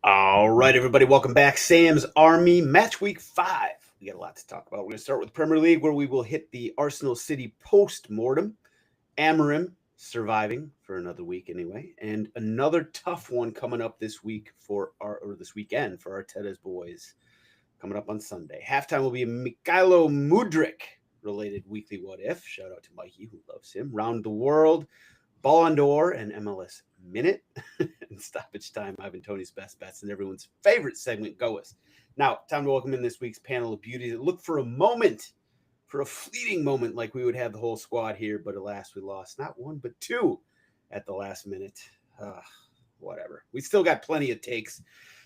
All right, everybody, welcome back. Sam's Army, match week 5. We got a lot to talk about. We're going to start with Premier League, where we will hit the Arsenal City post-mortem. Amorim surviving for another week anyway, and another tough one coming up this week this weekend for Arteta's boys. Coming up on Sunday. Halftime will be a Mykhailo Mudryk-related weekly what if. Shout out to Mikey, who loves him. Round the world, Ballon and MLS Minute, and stoppage time. Ivan Toney's best bets and everyone's favorite segment, GOAWs. Now, time to welcome in this week's panel of beauties that look for a fleeting moment, like we would have the whole squad here, but alas, we lost not one but two at the last minute. Whatever. We still got plenty of takes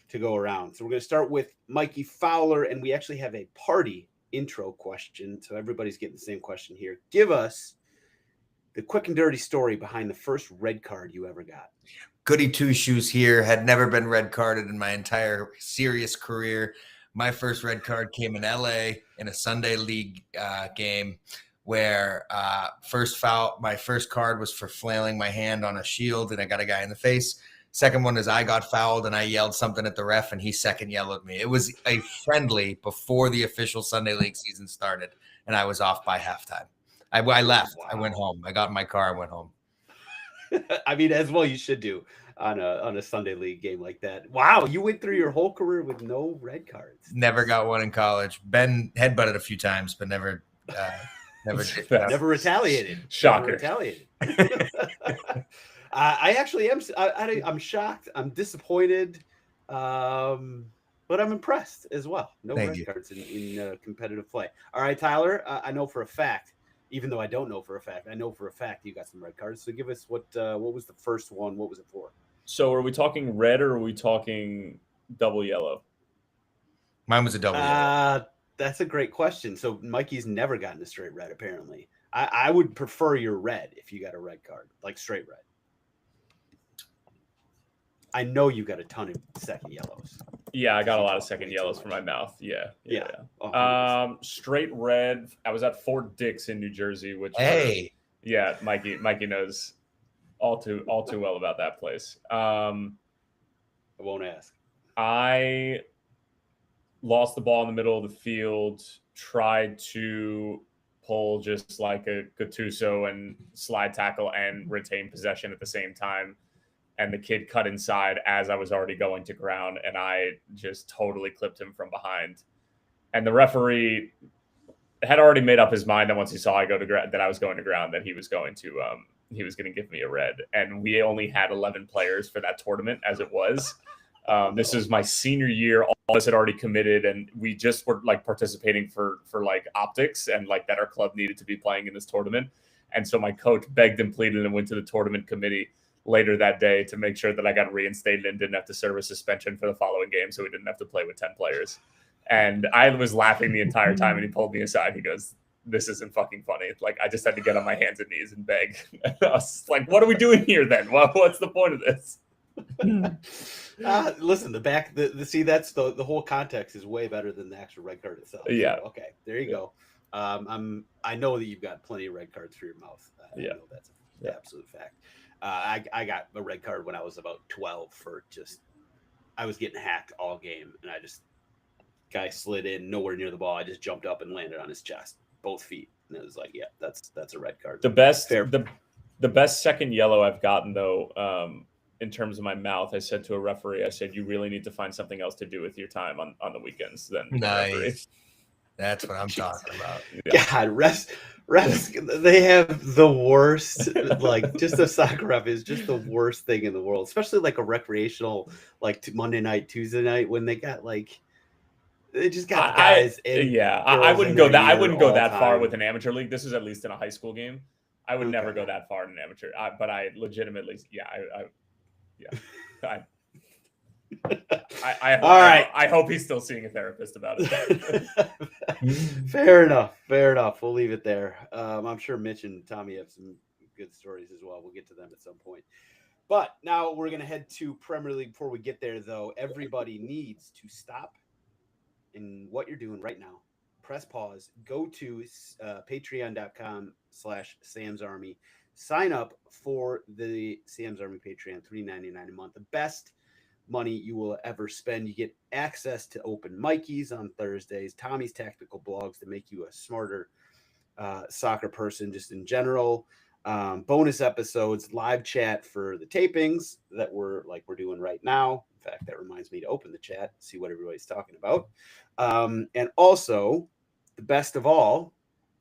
to go around. So we're going to start with Mikey Fowler, and we actually have a party intro question. So everybody's getting the same question here. Give us the quick and dirty story behind the first red card you ever got. Goody two-shoes here. Had never been red carded in my entire serious career. My first red card came in LA in a Sunday league game where my first card was for flailing my hand on a shield and I got a guy in the face. Second one is I got fouled and I yelled something at the ref and he second yelled at me. It was a friendly before the official Sunday league season started and I was off by halftime. I left. Wow. I went home. I got in my car and went home. I mean, as well you should do on a Sunday league game like that. Wow, you went through your whole career with no red cards. Never got one in college. Been headbutted a few times, but never never retaliated. Shocker. Never retaliated. I actually am. I'm shocked. I'm disappointed, but I'm impressed as well. No red cards in competitive play. All right, Tyler. I know for a fact. Even though I don't know for a fact, I know for a fact you got some red cards. So give us what was the first one? What was it for? So are we talking red or are we talking double yellow? Mine was a double yellow. That's a great question. So Mikey's never gotten a straight red, apparently. I would prefer your red if you got a red card, like straight red. I know you got a ton of second yellows. Yeah, I got a lot of second yellows for my mouth. Yeah. Straight red. I was at Fort Dix in New Jersey, which Mikey knows all too well about that place. I won't ask. I lost the ball in the middle of the field, tried to pull just like a Gattuso and slide tackle and retain possession at the same time. And the kid cut inside as I was already going to ground, and I just totally clipped him from behind. And the referee had already made up his mind that once he saw that I was going to ground, that he was going to give me a red. And we only had 11 players for that tournament as it was. This is my senior year. All of us had already committed, and we just were like participating for like optics and like that our club needed to be playing in this tournament. And so my coach begged and pleaded and went to the tournament committee later that day to make sure that I got reinstated and didn't have to serve a suspension for the following game, so we didn't have to play with 10 players. And I was laughing the entire time, and he pulled me aside. He goes, "This isn't fucking funny. Like, I just had to get on my hands and knees and beg." I was like, "What are we doing here then? What's the point of this?" Listen, that's the whole context is way better than the actual red card itself. Yeah. So, okay, there you go. I know that you've got plenty of red cards for your mouth. I know that's an absolute fact. I got a red card when I was about 12 for I was getting hacked all game, and guy slid in nowhere near the ball. I just jumped up and landed on his chest, both feet, and it was like, yeah, that's a red card. The best second yellow I've gotten though, in terms of my mouth, I said to a referee, I said, "You really need to find something else to do with your time on the weekends than nice." That's what I'm talking about. Yeah. God, refs, they have the worst. Like, just a soccer ref is just the worst thing in the world, especially like a recreational, like Monday night, Tuesday night, when they got like, they just got guys. I wouldn't go that far with an amateur league. This is at least in a high school game. I would never go that far in an amateur, but I legitimately, I hope he's still seeing a therapist about it. Fair enough. We'll leave it there. I'm sure Mitch and Tommy have some good stories as well. We'll get to them at some point. But now we're going to head to Premier League. Before we get there, though, everybody needs to stop in what you're doing right now. Press pause. Go to patreon.com/Sam's Army. Sign up for the Sam's Army Patreon, $3.99 a month. The best money you will ever spend. You get access to open Mikeys on Thursdays, Tommy's tactical blogs to make you a smarter soccer person just in general. Bonus episodes, live chat for the tapings that we're doing right now. In fact, that reminds me to open the chat, see what everybody's talking about. And also, the best of all,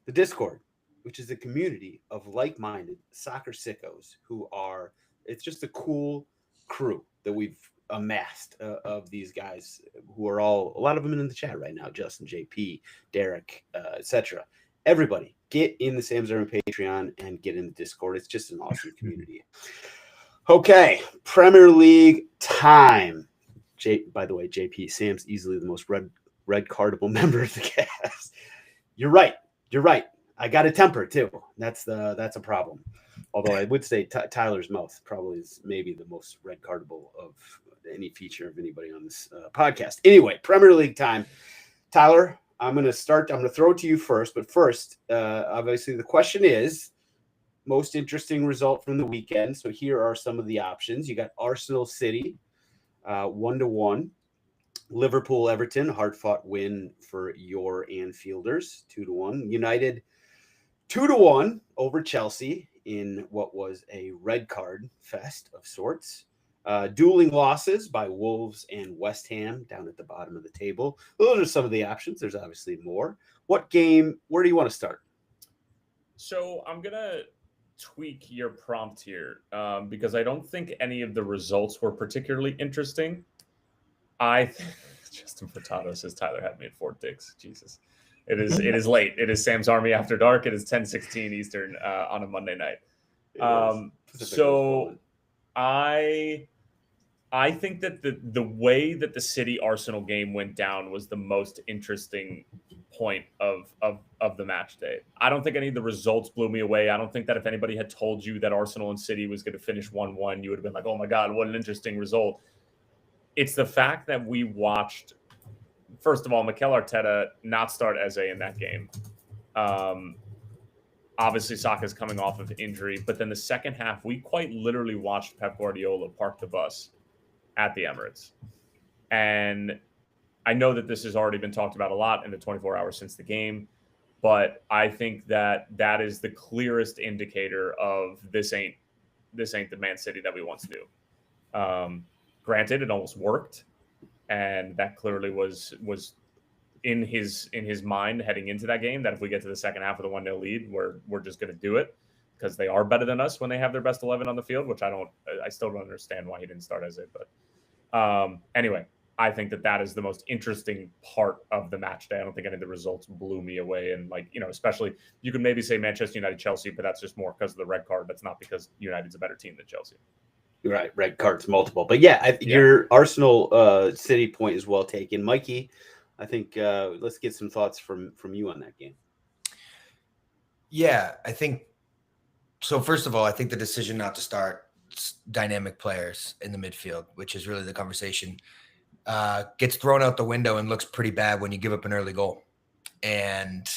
the Discord, which is a community of like-minded soccer sickos who are, it's just a cool crew that we've amassed of these guys who are all, a lot of them in the chat right now, Justin, JP, Derek, etc. Everybody get in the Sam's Army Patreon and get in the Discord. It's just an awesome community. Okay, Premier League time. By the way, JP, Sam's easily the most red cardable member of the cast. You're right. I got a temper too. That's a problem. Although I would say Tyler's mouth probably is maybe the most red cardable of any feature of anybody on this podcast. Anyway, Premier League time. Tyler, I'm going to throw it to you first. But first, obviously, the question is most interesting result from the weekend. So here are some of the options. You got Arsenal City, 1-1. Liverpool Everton, hard-fought win for your Anfielders, 2-1. United, 2-1 over Chelsea in what was a red card fest of sorts. Dueling losses by Wolves and West Ham down at the bottom of the table. Those are some of the options. There's obviously more. Where do you want to start? So I'm going to tweak your prompt here because I don't think any of the results were particularly interesting. Justin Furtado says Tyler had me at Fort Dix. Jesus. It is late. It is Sam's Army After Dark. It is 10:16 Eastern on a Monday night. So I think that the way that the City Arsenal game went down was the most interesting point of the match day. I don't think any of the results blew me away. I don't think that if anybody had told you that Arsenal and City was going to finish 1-1, you would have been like, oh my God, what an interesting result. It's the fact that we watched, first of all, Mikel Arteta not start Eze in that game. Obviously, Saka's coming off of injury, but then the second half, we quite literally watched Pep Guardiola park the bus at the Emirates. And I know that this has already been talked about a lot in the 24 hours since the game, but I think that is the clearest indicator of this ain't the Man City that we once knew. Granted, it almost worked, and that clearly was in his mind heading into that game, that if we get to the second half with a 1-0 lead, we're just going to do it because they are better than us when they have their best 11 on the field, which I still don't understand why he didn't start as it. But anyway, I think that is the most interesting part of the match day. I don't think any of the results blew me away. And especially you could maybe say Manchester United, Chelsea, but that's just more because of the red card. That's not because United's a better team than Chelsea. Right. Red cards multiple. But your Arsenal City point is well taken. Mikey, I think let's get some thoughts from you on that game. Yeah, I think so. First of all, I think the decision not to start dynamic players in the midfield, which is really the conversation, gets thrown out the window and looks pretty bad when you give up an early goal. And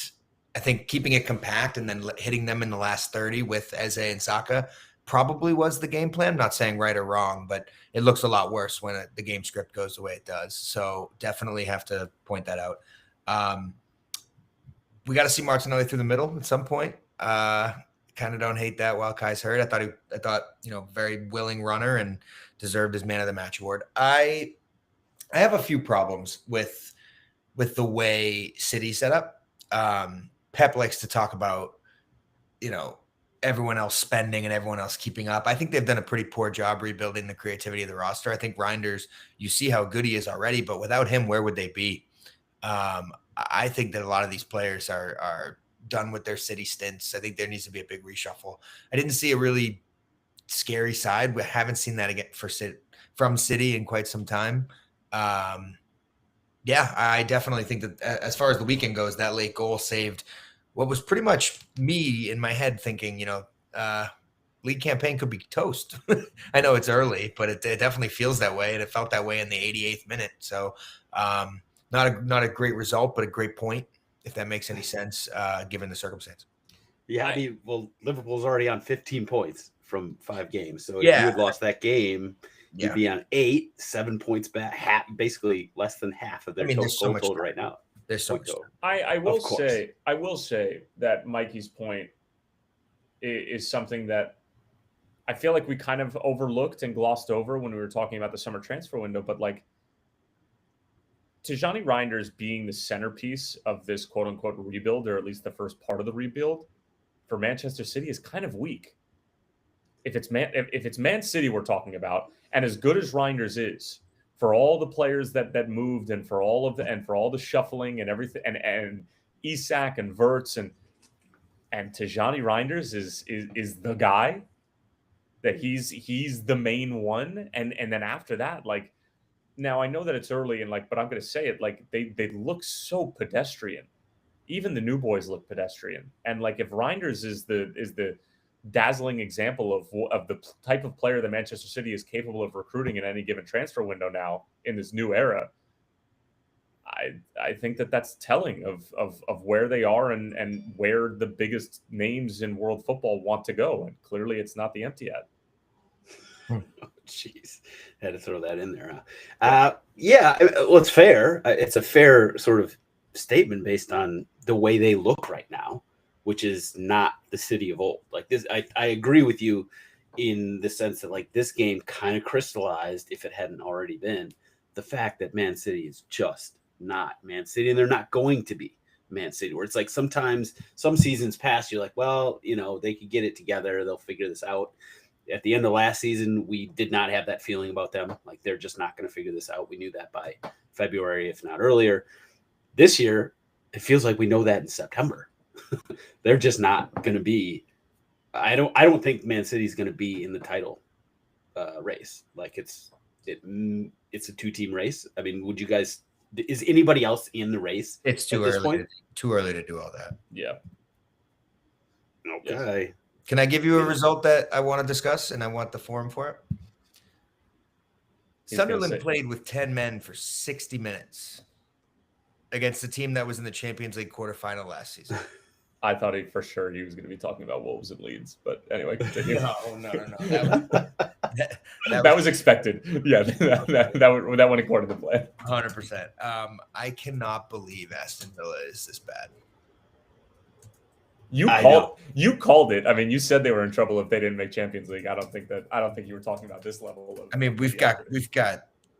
I think keeping it compact and then hitting them in the last 30 with Eze and Saka probably was the game plan. I'm not saying right or wrong, but it looks a lot worse when the game script goes the way it does. So definitely have to point that out. We got to see Martinelli through the middle at some point. Kind of don't hate that while Kai's hurt. I thought, very willing runner and deserved his man of the match award. I have a few problems with the way City set up. Pep likes to talk about, everyone else spending and everyone else keeping up. I think they've done a pretty poor job rebuilding the creativity of the roster. I think Reinders, you see how good he is already, but without him, where would they be? I think that a lot of these players are done with their City stints. I think there needs to be a big reshuffle. I didn't see a really scary side. We haven't seen that again from City in quite some time. I definitely think that as far as the weekend goes, that late goal saved what was pretty much me in my head thinking, league campaign could be toast. I know it's early, but it definitely feels that way. And it felt that way in the 88th minute. So not a great result, but a great point, if that makes any sense, given the circumstance. Yeah, Liverpool's already on 15 points from 5 games. So if you had lost that game, You'd be on 8, 7 points back, basically less than half of their total goal total right now. There's so much. I will say that Mikey's point is something that I feel like we kind of overlooked and glossed over when we were talking about the summer transfer window. But like Tijani Reinders being the centerpiece of this quote unquote rebuild, or at least the first part of the rebuild for Manchester City, is kind of weak. If it's Man City we're talking about, and as good as Reinders is, for all the players that moved and for all the shuffling and everything, and Isak and Wirtz and Tijani Reinders is the guy that he's the main one, and then after that, like, now I know that it's early and like, but I'm gonna say it, like they look so pedestrian. Even the new boys look pedestrian, and like if Reinders is the dazzling example of the type of player that Manchester City is capable of recruiting in any given transfer window now in this new era, I think that's telling of where they are and where the biggest names in world football want to go. And clearly it's not the empty ad. Oh, jeez. Had to throw that in there. Huh? Yeah, well, it's fair. It's a fair sort of statement based on the way they look right now, which is not the City of old. Like this, I agree with you in the sense that like this game kind of crystallized, if it hadn't already been, the fact that Man City is just not Man City, and they're not going to be Man City. Where it's like sometimes some seasons past, you're like, well, you know, they could get it together, they'll figure this out. At the end of last season, we did not have that feeling about them. Like they're just not going to figure this out. We knew that by February, if not earlier. This year, it feels like we know that in September. They're just not going to be. I don't think Man City's going to be in the title race. Like it's a 2-team race. I mean, would you guys? Is anybody else in the race? It's too early. Too early to do all that. Yeah. Okay. Yes. Can I give you a result that I want to discuss, and I want the forum for it? Sunderland played with 10 men for 60 minutes against a team that was in the Champions League quarterfinal last season. I thought for sure he was going to be talking about Wolves and Leeds, but anyway, continue. No. That was expected. Yeah, that went according to plan. 100%. I cannot believe Aston Villa is this bad. You called it. I mean, you said they were in trouble if they didn't make Champions League. I don't think you were talking about this level of. I mean, we've got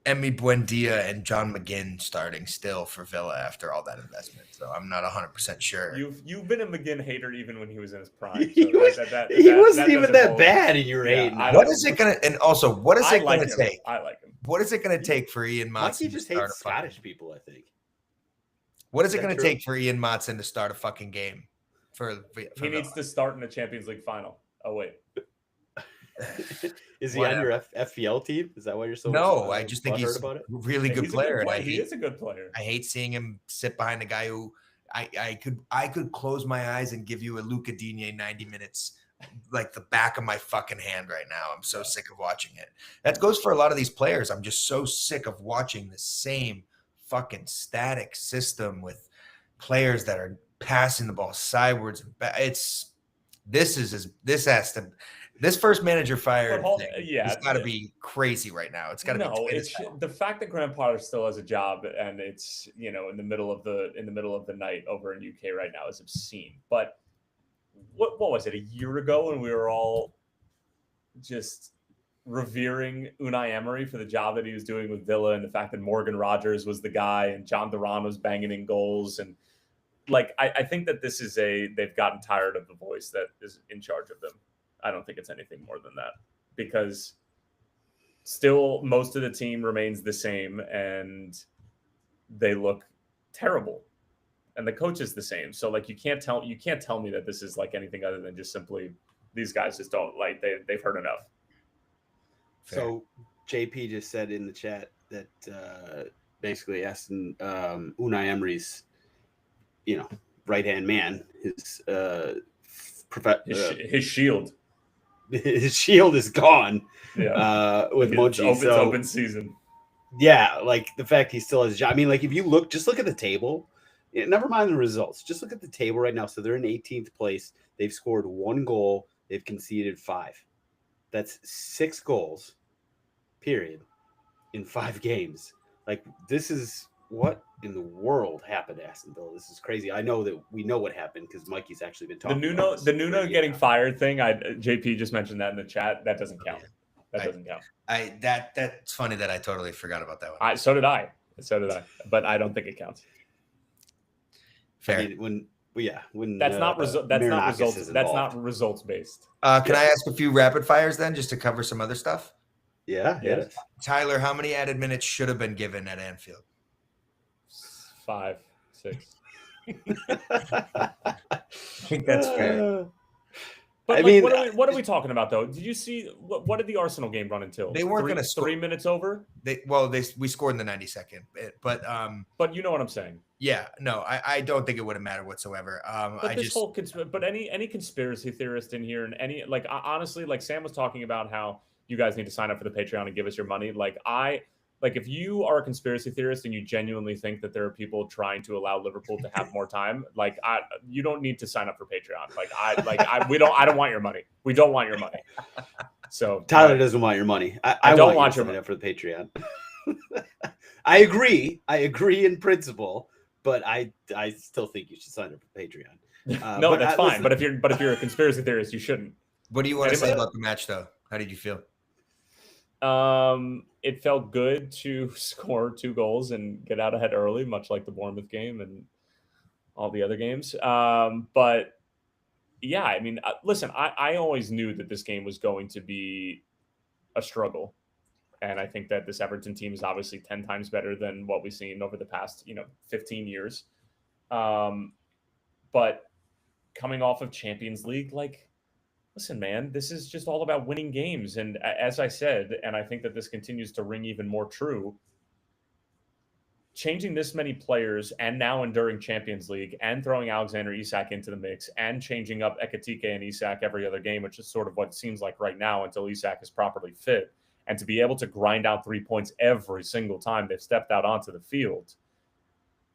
Emi Buendia and John McGinn starting still for Villa after all that investment. So I'm not 100% sure. You've been a McGinn hater even when he was in his prime. So he wasn't even that bad in your age. What is it gonna? And also, what is it gonna take? I like him. What is it gonna take for Ian Matson? He just hates Scottish people, I think. What is it gonna take for Ian Matson to start a fucking game? He needs to start in the Champions League final. Oh wait. Is he on your FPL team? Is that why you're so? No, I just think he's a really good player. He is a good player. I hate seeing him sit behind a guy who I could close my eyes and give you a Luca Digne 90 minutes like the back of my fucking hand right now. I'm so sick of watching it. That goes for a lot of these players. I'm just so sick of watching the same fucking static system with players that are passing the ball sideways. This first manager fire thing, it's got to be crazy right now. It's got to be. It's the fact that Graham Potter still has a job and it's in the middle of the night over in UK right now is obscene. But what was it a year ago when we were all just revering Unai Emery for the job that he was doing with Villa and the fact that Morgan Rogers was the guy and John Duran was banging in goals and. Like, I think that this is they've gotten tired of the voice that is in charge of them. I don't think it's anything more than that because still most of the team remains the same and they look terrible and the coach is the same. So like, you can't tell me that this is like anything other than just simply these guys just don't like, they've heard enough. Fair. So JP just said in the chat that basically asking Unai Emery's, right-hand man, his shield. His shield is gone. Yeah. With Mochi. It's open season. Yeah, like the fact he still has a job. I mean, like if you look at the table, never mind the results. Just look at the table right now. So they're in 18th place. They've scored 1 goal. They've conceded 5. That's 6 goals. period, in 5 games. Like, this is what in the world happened to Aston Villa. This is crazy. I know that we know what happened because Mikey's actually been talking about this. The Nuno getting fired thing. JP just mentioned that in the chat. That doesn't count. That doesn't count. That's funny that I totally forgot about that one. So did I. But I don't think it counts. Fair. I mean, when that's not results. That's not results based. Can I ask a few rapid fires then, just to cover some other stuff? Yeah. Yes. Tyler, how many added minutes should have been given at Anfield? 5, 6. I think that's fair. But what are we talking about though? Did you see what did the Arsenal game run until? They weren't going to 3 minutes over. We scored in the 92nd, but you know what I'm saying. Yeah, no, I don't think it would have mattered whatsoever. But any conspiracy theorist in here, and any honestly, like Sam was talking about how you guys need to sign up for the Patreon and give us your money. If you are a conspiracy theorist and you genuinely think that there are people trying to allow Liverpool to have more time, you don't need to sign up for Patreon. I don't want your money. We don't want your money. So Tyler doesn't want your money. I don't want your money for the Patreon. I agree in principle, but I still think you should sign up for Patreon. No, that's fine. But if you're a conspiracy theorist, you shouldn't. What do you want to say about the match, though? How did you feel? It felt good to score 2 goals and get out ahead early, much like the Bournemouth game and all the other games. But yeah, I mean, listen, I always knew that this game was going to be a struggle. And I think that this Everton team is obviously 10 times better than what we've seen over the past, 15 years. But coming off of Champions League, listen, man, this is just all about winning games. And as I said, and I think that this continues to ring even more true, changing this many players and now enduring Champions League and throwing Alexander Isak into the mix and changing up Ekitike and Isak every other game, which is sort of what it seems like right now until Isak is properly fit, and to be able to grind out 3 points every single time they've stepped out onto the field,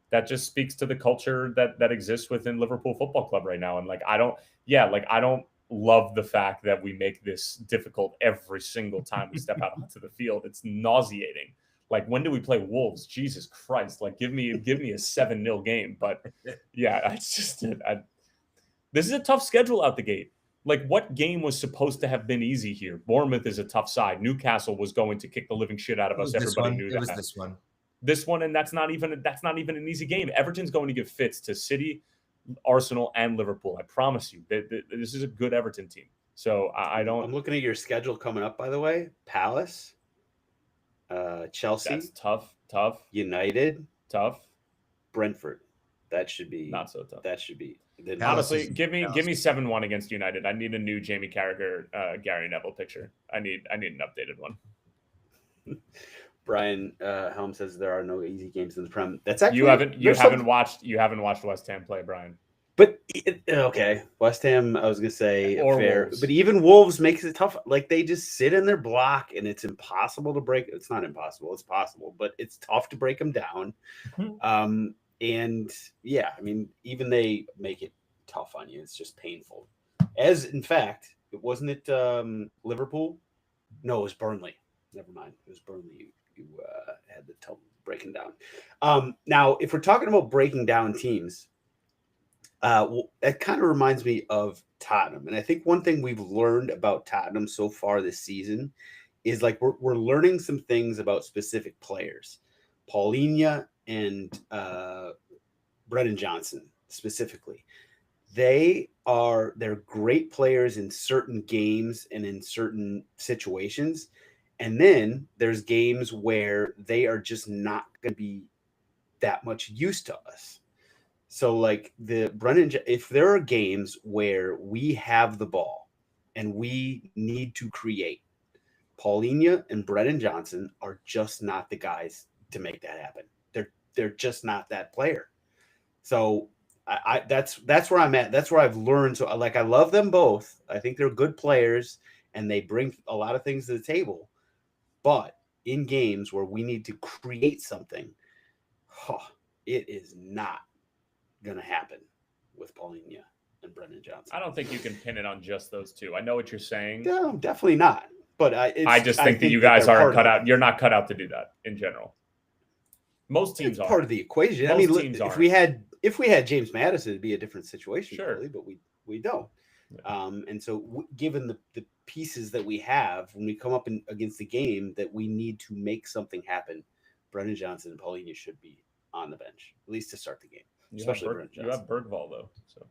that just speaks to the culture that exists within Liverpool Football Club right now. And I don't love the fact that we make this difficult every single time we step out onto the field. It's nauseating. When do we play Wolves? Jesus Christ! Give me a 7-0 game. But yeah, it's just this is a tough schedule out the gate. What game was supposed to have been easy here? Bournemouth is a tough side. Newcastle was going to kick the living shit out of us. Everybody knew that. It was this one, and that's not even an easy game. Everton's going to give fits to City, Arsenal, and Liverpool. I promise you, this is a good Everton team. So I don't. I'm looking at your schedule coming up. By the way, Palace, Chelsea. That's tough. United, tough. Brentford. That should be not so tough. That should be. Honestly, give me 7-1 against United. I need a new Jamie Carragher, Gary Neville picture. I need an updated one. Brian Helm says there are no easy games in the Prem. That's actually you haven't watched West Ham play, Brian. But okay, West Ham, I was gonna say fair, Wolves. But even Wolves makes it tough. They just sit in their block, and it's impossible to break. It's not impossible; it's possible, but it's tough to break them down. Mm-hmm. And yeah, I mean, even they make it tough on you. It's just painful. As in fact, wasn't it Liverpool? No, it was Burnley. Never mind, it was Burnley. You had the trouble breaking down. Now, if we're talking about breaking down teams. That kind of reminds me of Tottenham. And I think one thing we've learned about Tottenham so far this season is we're learning some things about specific players. Paulinho and Brennan Johnson specifically. They're great players in certain games and in certain situations. And then there's games where they are just not going to be that much use to us. So if there are games where we have the ball and we need to create, Paulinho and Brennan Johnson are just not the guys to make that happen. They're just not that player. So that's where I'm at. That's where I've learned. So I love them both. I think they're good players and they bring a lot of things to the table. But in games where we need to create something, it is not going to happen with Paulinho and Brennan Johnson. I don't think you can pin it on just those two. I know what you're saying. No, definitely not. But I just think that you guys aren't cut out. You're not cut out to do that in general. Most teams are part of the equation. Most teams if we had James Madison, it'd be a different situation, sure. Really, but we don't. Yeah. And so, given the pieces that we have, when we come up against the game that we need to make something happen, Brennan Johnson and Paulinho should be on the bench, at least to start the game. Especially Brennan Johnson. You have Bergvall, though. So.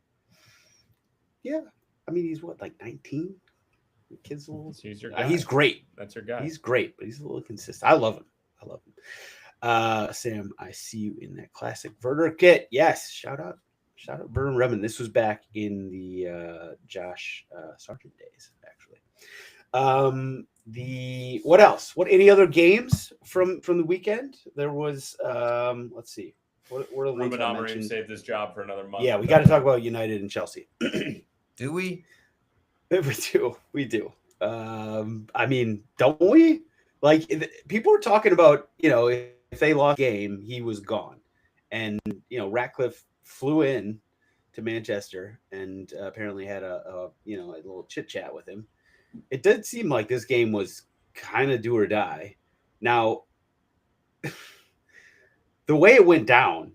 Yeah. I mean, he's what, like 19? The kid's a little... He's your guy. He's great. That's your guy. He's great, but he's a little consistent. I love him. Sam, I see you in that classic Werder kit. Yes. Shout out Vernon Redmond. This was back in the Josh Sargent days, actually. What else? Any other games from the weekend? There was let's see. What are the Ruben Amorim saved his job for another month. Yeah, we got to talk about United and Chelsea. Do we? We do. I mean, don't we? Like, people were talking about, if they lost the game, he was gone. And, Ratcliffe flew in to Manchester and apparently had a little chit chat with him. It did seem like this game was kind of do or die. Now, the way it went down,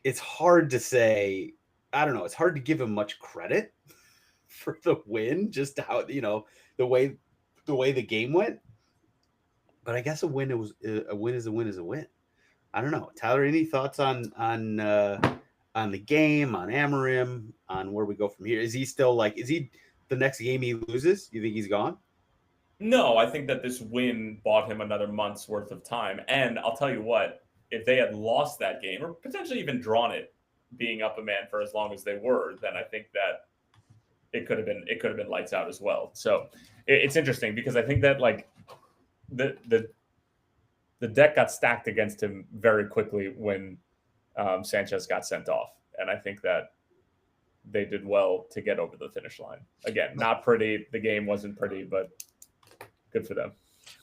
it's hard to say. I don't know. It's hard to give him much credit for the win, just how the way the game went. But I guess a win is a win. I don't know, Tyler. Any thoughts on the game, on Amorim, on where we go from here? Is he still is he the next game he loses? You think he's gone? No, I think that this win bought him another month's worth of time. And I'll tell you what, if they had lost that game or potentially even drawn it, being up a man for as long as they were, then I think that it could have been lights out as well. So it's interesting because I think that the deck got stacked against him very quickly when Sanchez got sent off. And I think that they did well to get over the finish line. Again, not pretty. The game wasn't pretty, but good for them.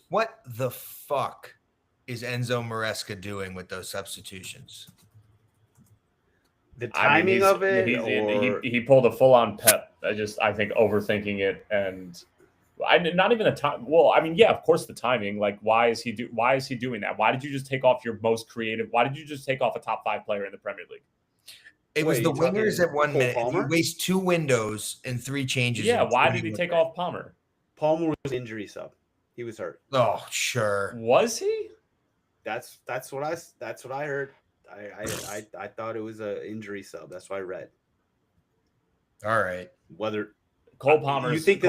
What the fuck is Enzo Maresca doing with those substitutions? The timing of it? He pulled a full-on Pep. I think overthinking it, and not even a time. Well, I mean, yeah, of course the timing. Why is he doing that? Why did you just take off your most creative? Why did you just take off a top 5 player in the Premier League? It was the wingers at 1 minute. He wastes 2 windows and 3 changes. Yeah, why did he take off Palmer? Palmer was injury sub. He was hurt. Oh, sure. Was he? That's what I heard. I thought it was an injury sub. That's what I read. All right. Whether Cole Palmer's face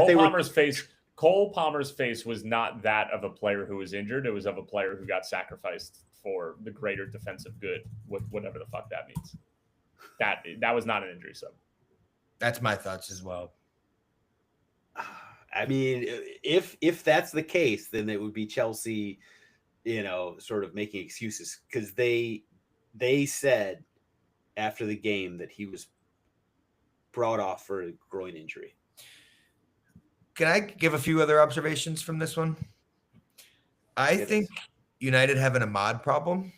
was not that of a player who was injured. It was of a player who got sacrificed for the greater defensive good, whatever the fuck that means. That was not an injury sub. That's my thoughts as well. I mean, if that's the case, then it would be Chelsea, sort of making excuses because they said after the game that he was brought off for a groin injury. Can I give a few other observations from this one? I think United have an Ahmad problem.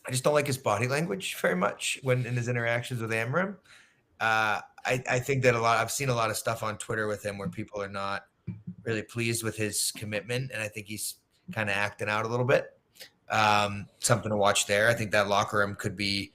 I just don't like his body language very much when in his interactions with Amorim. I think that I've seen a lot of stuff on Twitter with him where people are not really pleased with his commitment, and I think he's kind of acting out a little bit. Something to watch there. I think that locker room could be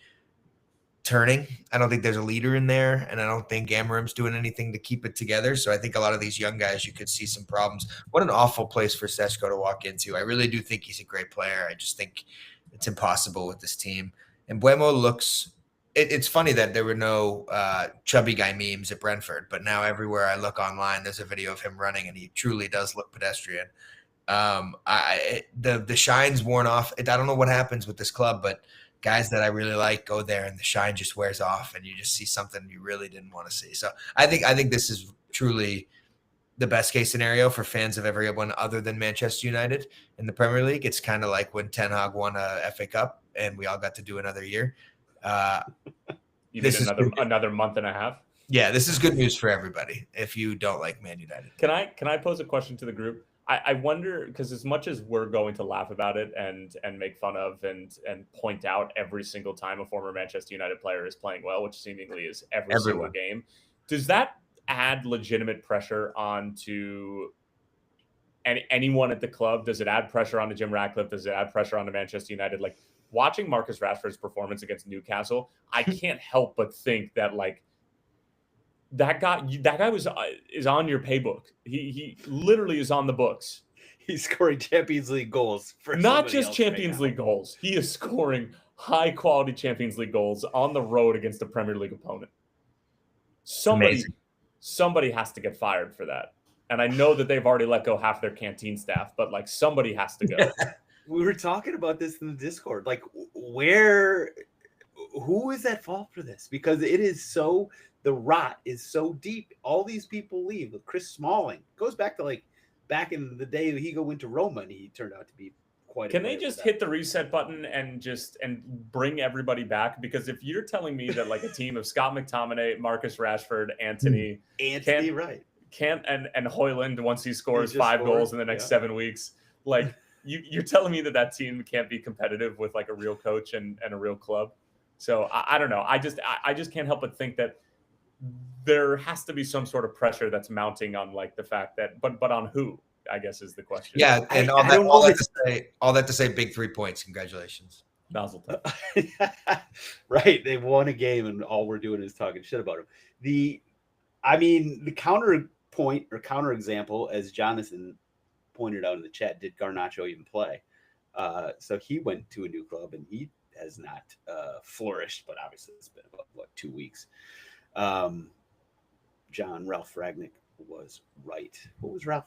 turning. I don't think there's a leader in there, and I don't think Amorim's doing anything to keep it together. So I think a lot of these young guys, you could see some problems. What an awful place for Sechko to walk into. I really do think he's a great player. I just think it's impossible with this team. And Buemo looks – it's funny that there were no chubby guy memes at Brentford, but now everywhere I look online, there's a video of him running, and he truly does look pedestrian. The shine's worn off. I don't know what happens with this club, but guys that I really like go there and the shine just wears off and you just see something you really didn't want to see. So I think this is truly the best case scenario for fans of everyone other than Manchester United in the Premier League. It's kind of like when Ten Hag won a FA Cup and we all got to do another year. This is another month and a half. Yeah, this is good news for everybody if you don't like Man United. Can I pose a question to the group? I wonder, because as much as we're going to laugh about it and make fun of and point out every single time a former Manchester United player is playing well, which seemingly is every single game, does that add legitimate pressure onto anyone at the club? Does it add pressure onto Jim Ratcliffe? Does it add pressure onto Manchester United? Like, watching Marcus Rashford's performance against Newcastle, I can't help but think that like that guy is on your paybook. He literally is on the books. He's scoring Champions League goals for not just Champions League goals. He is scoring high quality Champions League goals on the road against a Premier League opponent. Somebody has to get fired for that. And I know that they've already let go half their canteen staff, but like somebody has to go. We were talking about this in the Discord. Like, who is at fault for this? Because it is so, the rot is so deep. All these people leave. Chris Smalling goes back to like back in the day that Higo went to Roma and he turned out to be quite. Can they just hit the reset button and bring everybody back? Because if you're telling me that like a team of Scott McTominay, Marcus Rashford, Anthony, right. Can't and Højlund once he scores 5 goals in the next 7 weeks, like you're telling me that team can't be competitive with like a real coach and a real club. So I don't know. I just can't help but think that there has to be some sort of pressure that's mounting on like the fact that, but on who, I guess is the question. Yeah, and all that to say, big 3 points. Congratulations, Nozzle. Right, they won a game, and all we're doing is talking shit about them. The counterpoint or counterexample, as Jonathan pointed out in the chat, did Garnacho even play? So he went to a new club, and he has not flourished. But obviously, it's been about 2 weeks. Ralph Ragnick was right. What was Ralph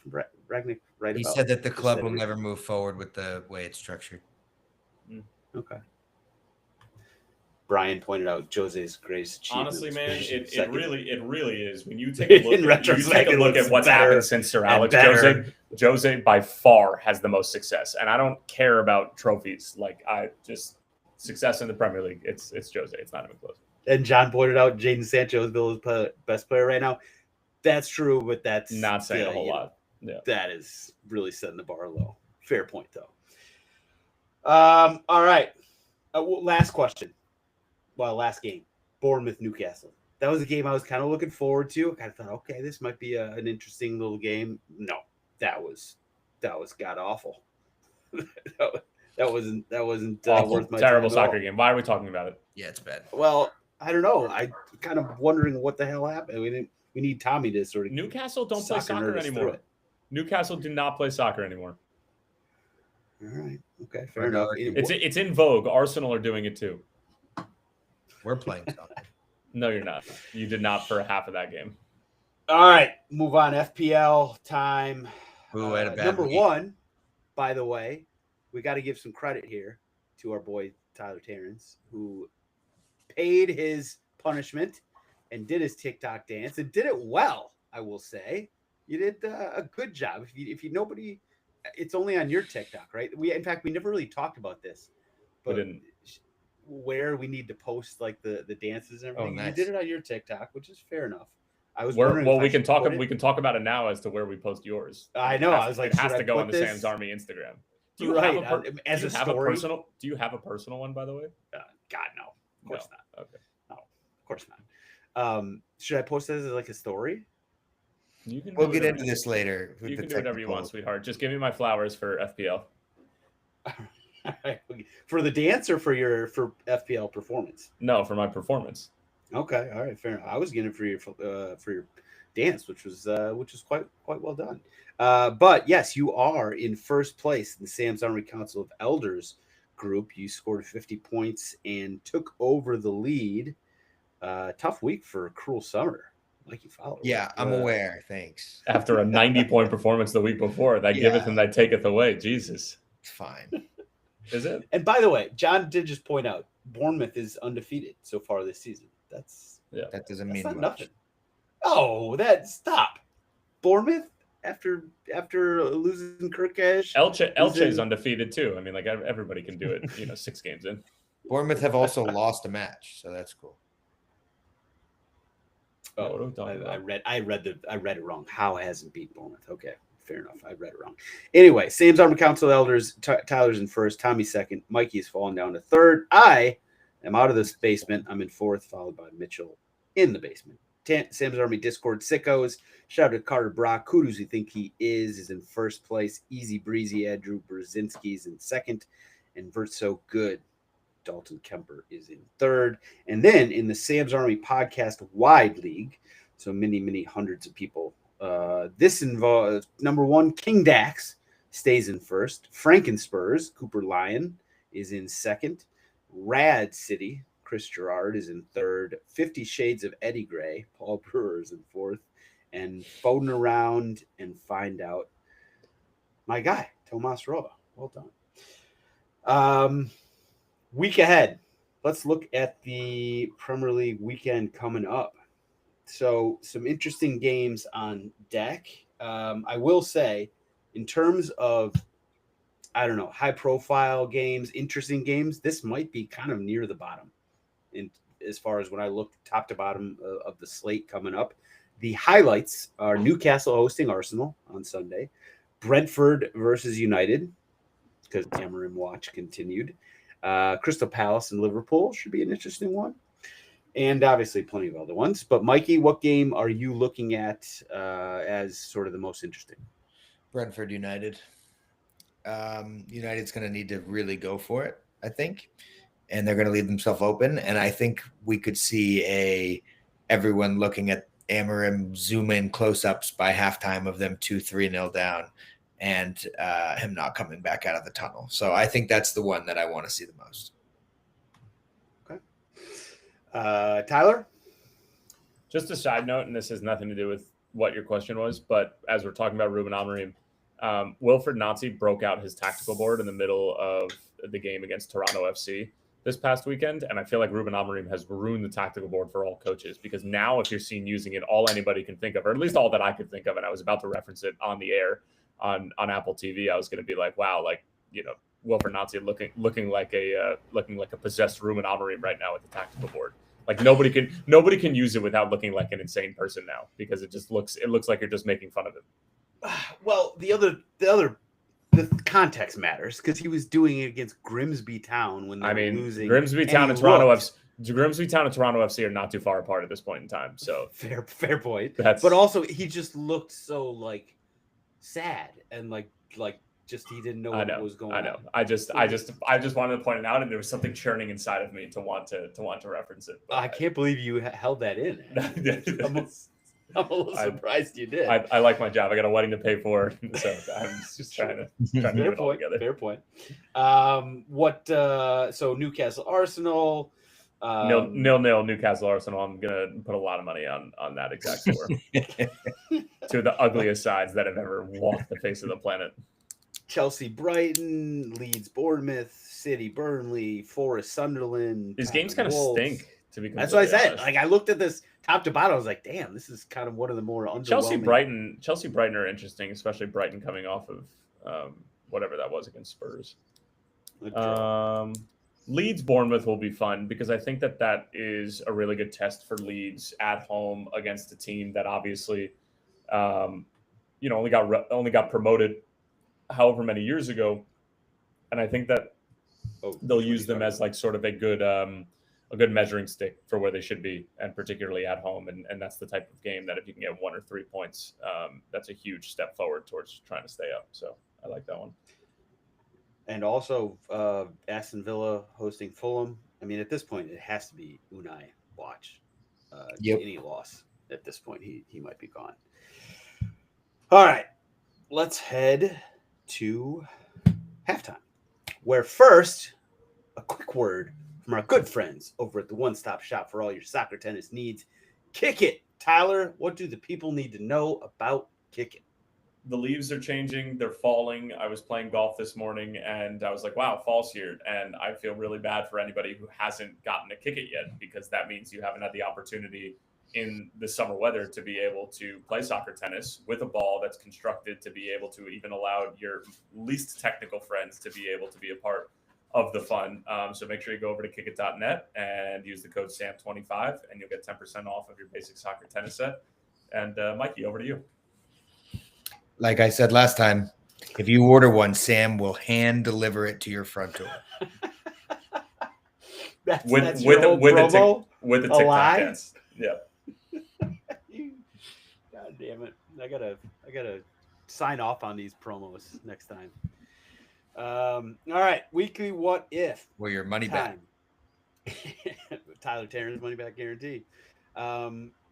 Ragnick right He about? said that the club will never move forward with the way it's structured. Okay. Brian pointed out Jose's greatest achievement. Honestly, man, it really is. When you take a look, at what's happened since Sir Alex, Jose by far has the most success. And I don't care about trophies. Like, success in the Premier League, it's Jose. It's not even close. And John pointed out Jadon Sancho is Villa's best player right now. That's true, but that's not saying a whole lot. Yeah. That is really setting the bar low. Fair point, though. All right. Last question. Well, last game. Bournemouth, Newcastle. That was a game I was kind of looking forward to. I kind of thought, okay, this might be an interesting little game. No, that was god awful. that wasn't worth my terrible time soccer game. Why are we talking about it? Yeah, it's bad. Well, I don't know. I kind of wondering what the hell happened. We need Tommy to sort of. Newcastle don't play soccer anymore. Newcastle do not play soccer anymore. All right. Okay. Fair enough. It's in vogue. Arsenal are doing it too. We're playing soccer. No, you're not. You did not for half of that game. All right. Move on. FPL time. Who had a bad number week. 1, by the way, we got to give some credit here to our boy Tyler Terrence, who paid his punishment and did his TikTok dance and did it well. I will say you did a good job. If you nobody, it's only on your TikTok, right? We never really talked about this, but where we need to post like the dances and everything. Nice. You did it on your TikTok, which is fair enough. I was we can talk about it now as to where we post yours. I know. I was like, it has to go on the Sam's Army Instagram. Do you have a personal one, by the way? God, no. Of course not. Okay. No, of course not. Should I post it as like a story? We'll get into this later. You can do whatever you want, sweetheart. Just give me my flowers for FPL. For the dance or for FPL performance? No, for my performance. Okay, all right, fair enough. I was getting it for your dance, which was quite well done. But yes, you are in first place in the Sam's Army Council of Elders group. You scored 50 points and took over the lead. Tough week for Cruel Summer. Like you follow. Yeah, I'm aware. Thanks. After a 90-point performance the week before, that giveth and that taketh away. Jesus. It's fine. Is it? And by the way, John did just point out Bournemouth is undefeated so far this season. That doesn't mean not much. Nothing. Oh, stop. Bournemouth after losing Kirkesh. Elche's undefeated too. I mean, like everybody can do it. 6 games in. Bournemouth have also lost a match, so that's cool. Oh, I read it wrong. Howe hasn't beat Bournemouth. Okay, fair enough. I read it wrong. Anyway, Sam's Army Council Elders. Tyler's in first. Tommy second. Mikey's fallen down to third. I am out of this basement. I'm in fourth, followed by Mitchell in the basement. Sam's Army Discord sickos. Shout out to Carter Brock. Kudos, you think he is in first place. Easy breezy. Andrew Brzezinski's in second. And Vert So Good. Dalton Kemper is in third. And then in the Sam's Army Podcast Wide League, so many hundreds of people, this involves number one, King Dax stays in first. Frankenspurs, Cooper Lyon, is in second. Rad City, Chris Gerard, is in third. 50 Shades of Eddie Gray, Paul Brewer, is in fourth. And Foden Around and Find Out, my guy, Tomas Roa. Well done. Week ahead. Let's look at the Premier League weekend coming up. So some interesting games on deck. I will say, in terms of, I don't know, high-profile games, interesting games, this might be kind of near the bottom. In as far as when I look top to bottom of the slate coming up. The highlights are Newcastle hosting Arsenal on Sunday, Brentford versus United, because Amorim watch continued. Crystal Palace and Liverpool should be an interesting one. And obviously plenty of other ones. But Mikey, what game are you looking at as sort of the most interesting? Brentford United. United's going to need to really go for it, I think. And they're going to leave themselves open. And I think we could see everyone looking at Amorim zoom in close-ups by halftime of them 2-3-0 down and him not coming back out of the tunnel. So I think that's the one that I want to see the most. Okay. Tyler? Just a side note, and this has nothing to do with what your question was, but as we're talking about Ruben Amorim, Wilfred Nancy broke out his tactical board in the middle of the game against Toronto FC this past weekend, and I feel like Ruben Amorim has ruined the tactical board for all coaches, because now if you're seen using it, all anybody can think of, or at least all that I could think of, and I was about to reference it on the air on Apple TV, I was going to be like, wow, like, you know, Wilfred Nancy looking like a possessed Ruben Amorim right now at the tactical board. Like nobody can use it without looking like an insane person now, because it looks like you're just making fun of him. Well, the context matters, because he was doing it against Grimsby Town when they were losing. Grimsby Town and Toronto FC are not too far apart at this point in time. So fair point. But also he just looked so like sad and like just he didn't know what was going on. I know. I just wanted to point it out, and there was something churning inside of me to want to reference it. I can't believe you held that in. I'm a little surprised you did. I like my job. I got a wedding to pay for, so I'm just trying to get it all together. Fair point. So Newcastle Arsenal. 0-0 Newcastle Arsenal. I'm gonna put a lot of money on that exact score. Two of the ugliest sides that have ever walked the face of the planet. Chelsea Brighton, Leeds Bournemouth, City Burnley, Forest Sunderland. These games kind of stink. That's what I said. Like I looked at this top to bottom, I was like, damn, this is kind of one of the more underwhelming. Chelsea Brighton are interesting, especially Brighton coming off of whatever that was against Spurs. Leeds Bournemouth will be fun, because I think that is a really good test for Leeds at home against a team that obviously only got promoted however many years ago, and I think that they'll use them as like sort of a good measuring stick for where they should be, and particularly at home. And that's the type of game that if you can get 1 or 3 points, that's a huge step forward towards trying to stay up. So I like that one. And also Aston Villa hosting Fulham. I mean, at this point, it has to be Unai watch. Any loss at this point, he might be gone. All right, let's head to halftime, where first, a quick word from our good friends over at the one-stop shop for all your soccer tennis needs, Kick It. Tyler, what do the people need to know about Kick It? The leaves are changing. They're falling. I was playing golf this morning, and I was like, wow, fall's here. And I feel really bad for anybody who hasn't gotten to kick it yet, because that means you haven't had the opportunity in the summer weather to be able to play soccer tennis with a ball that's constructed to be able to even allow your least technical friends to be able to be a part of the fun. So make sure you go over to kickit.net and use the code SAM25, and you'll get 10% off of your basic soccer tennis set. And Mikey, over to you. Like I said last time, if you order one, Sam will hand deliver it to your front door. With a TikTok dance. Yeah. damn it! I gotta sign off on these promos next time. All right, weekly what if? Well, your money back. Tyler Terran's money back guarantee.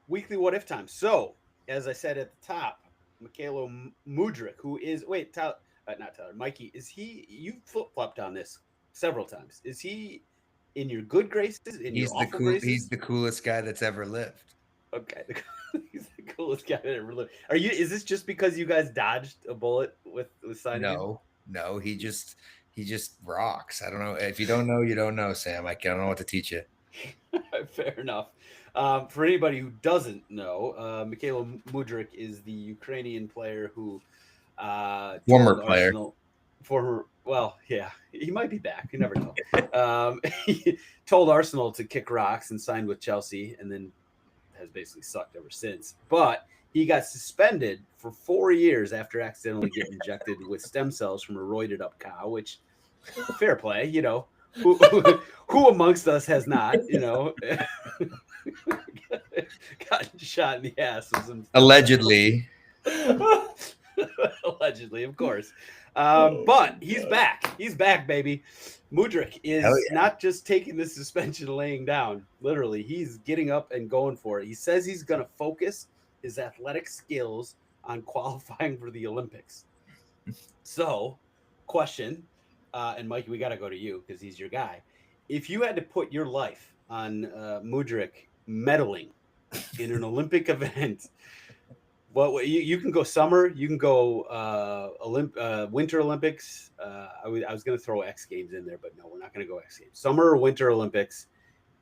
Weekly what if time. So, as I said at the top, Mykhailo Mudryk, who is Tyler, not Tyler, Mikey, is he? You flip flopped on this several times. Is he in your good graces? He's the coolest guy that's ever lived. Okay, he's the coolest guy that ever lived. Is this just because you guys dodged a bullet with signing him? No, he just rocks. I don't know. If you don't know, you don't know, Sam. I don't know what to teach you. Fair enough. For anybody who doesn't know, Mykhailo Mudryk is the Ukrainian player who well, yeah, he might be back. You never know. He told Arsenal to kick rocks and signed with Chelsea, and then has basically sucked ever since. But he got suspended for 4 years after accidentally getting injected with stem cells from a roided up cow, which fair play, you know. Who amongst us has not, you know, gotten shot in the ass? Allegedly. Allegedly, of course. But he's back. He's back, baby. Mudryk is not just taking the suspension laying down. Literally, he's getting up and going for it. He says he's going to focus his athletic skills on qualifying for the Olympics. So, question, and Mike, we got to go to you because he's your guy. If you had to put your life on Mudryk medaling in an Olympic event, well, you can go summer, you can go Winter Olympics. I was going to throw X Games in there, but no, we're not going to go X Games. Summer or Winter Olympics,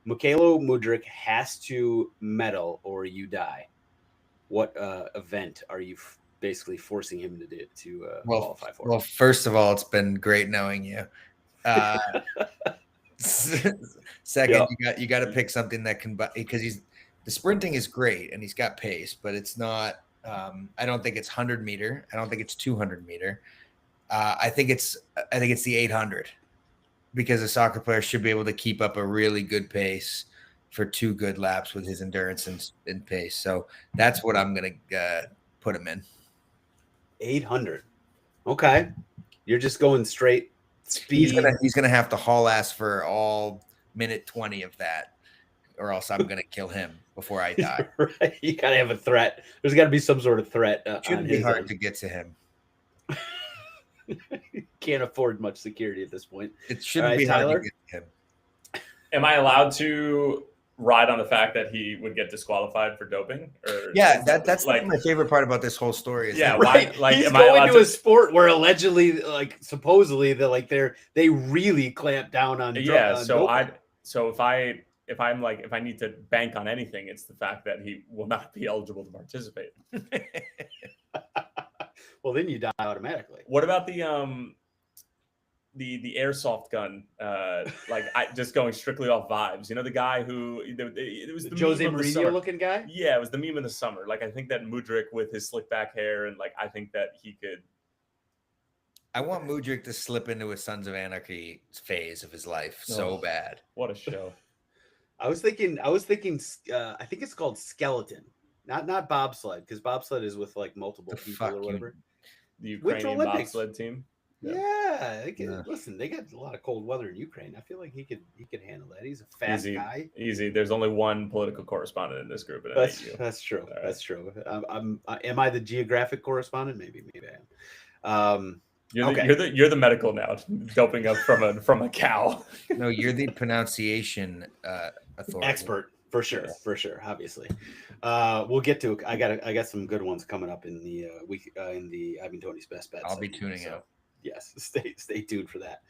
Mykhailo Mudryk has to medal or you die. What event are you basically forcing him to qualify for? Well, first of all, it's been great knowing you. Second, you got to pick something that can, because the sprinting is great and he's got pace, but it's not. I don't think it's 100 meter. I don't think it's 200 meter. I think it's the 800, because a soccer player should be able to keep up a really good pace for 2 good laps with his endurance and pace. So that's what I'm going to put him in. 800. Okay. You're just going straight speed. He's gonna have to haul ass for all minute 20 of that, or else I'm gonna kill him before I die. Right. You gotta have a threat. There's got to be some sort of threat. Shouldn't be hard to get to him. Can't afford much security at this point. It shouldn't be hard to get to him. Am I allowed to ride on the fact that he would get disqualified for doping? Or that's like my favorite part about this whole story. Yeah, right. He's going to a sport where allegedly, supposedly, they really clamp down on. Yeah, doping. So if I need to bank on anything, it's the fact that he will not be eligible to participate. Well, then you die automatically. What about the airsoft gun? Just going strictly off vibes. You know, the guy who it was the Jose Mourinho looking guy. Yeah, it was the meme in the summer. Like, I think that Mudryk with his slick back hair, and I think that he could. I want Mudryk to slip into a Sons of Anarchy phase of his life so bad. What a show! I was thinking. I think it's called skeleton, not bobsled, because bobsled is with multiple people or whatever. The Ukrainian bobsled team. Yeah. Listen, they got a lot of cold weather in Ukraine. I feel like he could handle that. He's a fast guy. Easy. There's only one political correspondent in this group. And that's true. Right. That's true. Am I the geographic correspondent? Maybe I am. You're the medical now, doping up from a cow. No, you're the pronunciation authority. Expert. For sure, obviously. We'll get to. I got some good ones coming up in the week in the Ivan Toney's best bets. I'll be tuning out. Yes, stay tuned for that.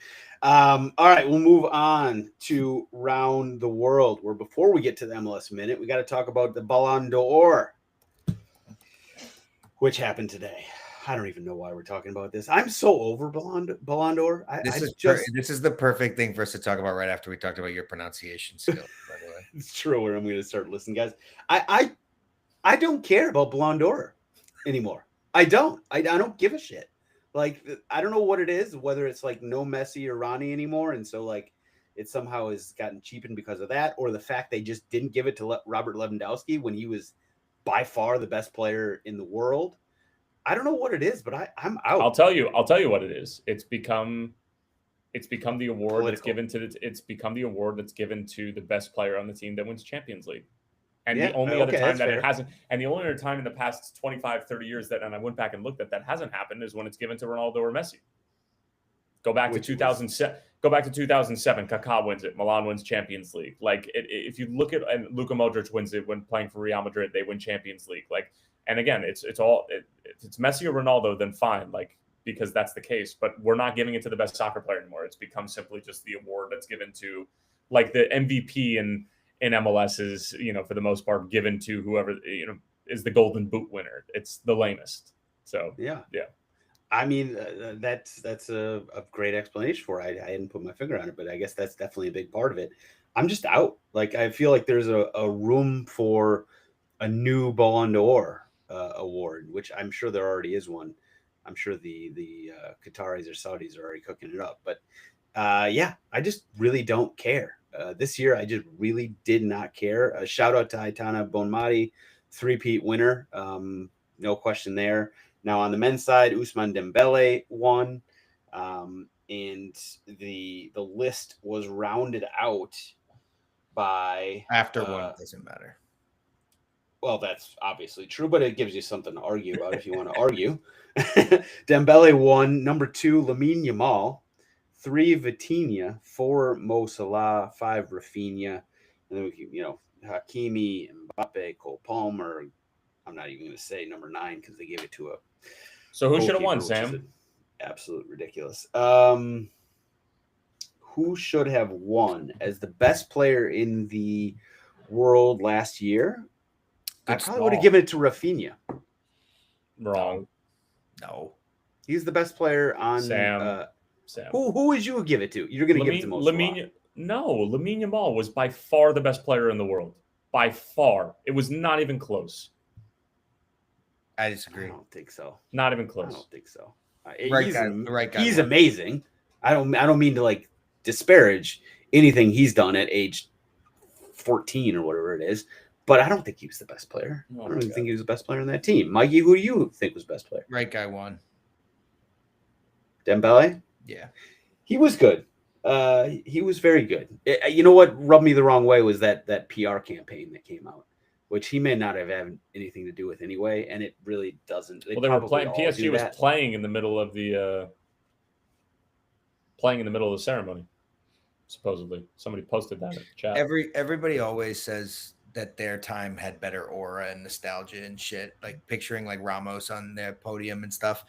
All right, we'll move on to round the world. Where before we get to the MLS minute, we got to talk about the Ballon d'Or, which happened today. I don't even know why we're talking about this. I'm so over Ballon d'Or. This is the perfect thing for us to talk about right after we talked about your pronunciation skills, by the way. It's true. Where I'm going to start listening, guys. I don't care about Ballon d'Or anymore. I don't give a shit. I don't know what it is, whether it's no Messi or Ronnie anymore. And so it somehow has gotten cheapened because of that, or the fact they just didn't give it to Robert Lewandowski when he was by far the best player in the world. I don't know what it is, but I'm out. I'll tell you what it is. It's become the award that's Political. given to it's become the award that's given to the best player on the team that wins Champions League. And Yeah, the only okay, other time that's that fair. it hasn't, and the only other time in the past 25, 30 years that, and I went back and looked at that hasn't happened, is when it's given to Ronaldo or Messi. Go back to 2007. Go back to 2007. Kaká wins it. Milan wins Champions League. Like if you look at, and Luka Modric wins it when playing for Real Madrid, they win Champions League. Like, and again, it's Messi or Ronaldo, then fine. Like, because that's the case. But we're not giving it to the best soccer player anymore. It's become simply just the award that's given to, like, the MVP in MLS is, for the most part, given to whoever, is the Golden Boot winner. It's the lamest. So yeah. Yeah. I mean, that's a great explanation for it. I hadn't put my finger on it, but I guess that's definitely a big part of it. I'm just out. Like, I feel like there's a room for a new Ballon d'Or award, which I'm sure there already is one. I'm sure the Qataris or Saudis are already cooking it up. But yeah, I just really don't care. This year, I just really did not care. A shout out to Aitana Bonmati, three-peat winner. No question there. Now, on the men's side, Ousmane Dembele won, and the list was rounded out by... After one, it doesn't matter. Well, that's obviously true, but it gives you something to argue about if you want to argue. Dembele won. Number 2, Lamine Yamal. 3, Vitinha. 4, Mo Salah. 5, Rafinha. And then we, Hakimi, Mbappe, Cole Palmer. I'm not even going to say number 9 because they gave it to a... So who should have won, Sam? Absolute ridiculous. Who should have won as the best player in the world last year? I probably would have given it to Rafinha. Wrong. No. He's the best player on... Sam. Who would you give it to? You're going to give it to Mo Salah. No, Lamine Yamal was by far the best player in the world. By far. It was not even close. I disagree. I don't think so. Not even close. I don't think so. The right guy. He's amazing. I don't mean to like disparage anything he's done at age 14 or whatever it is, but I don't think he was the best player. I don't even think he was the best player on that team. Mikey, who do you think was best player? Right guy won. Dembele? Yeah. He was good. He was very good. You know what rubbed me the wrong way was that PR campaign that came out, which he may not have had anything to do with anyway, and it really doesn't. They were playing. PSG was playing in the middle of the ceremony. Supposedly, somebody posted that in the chat. Everybody always says that their time had better aura and nostalgia and shit, like picturing like Ramos on their podium and stuff.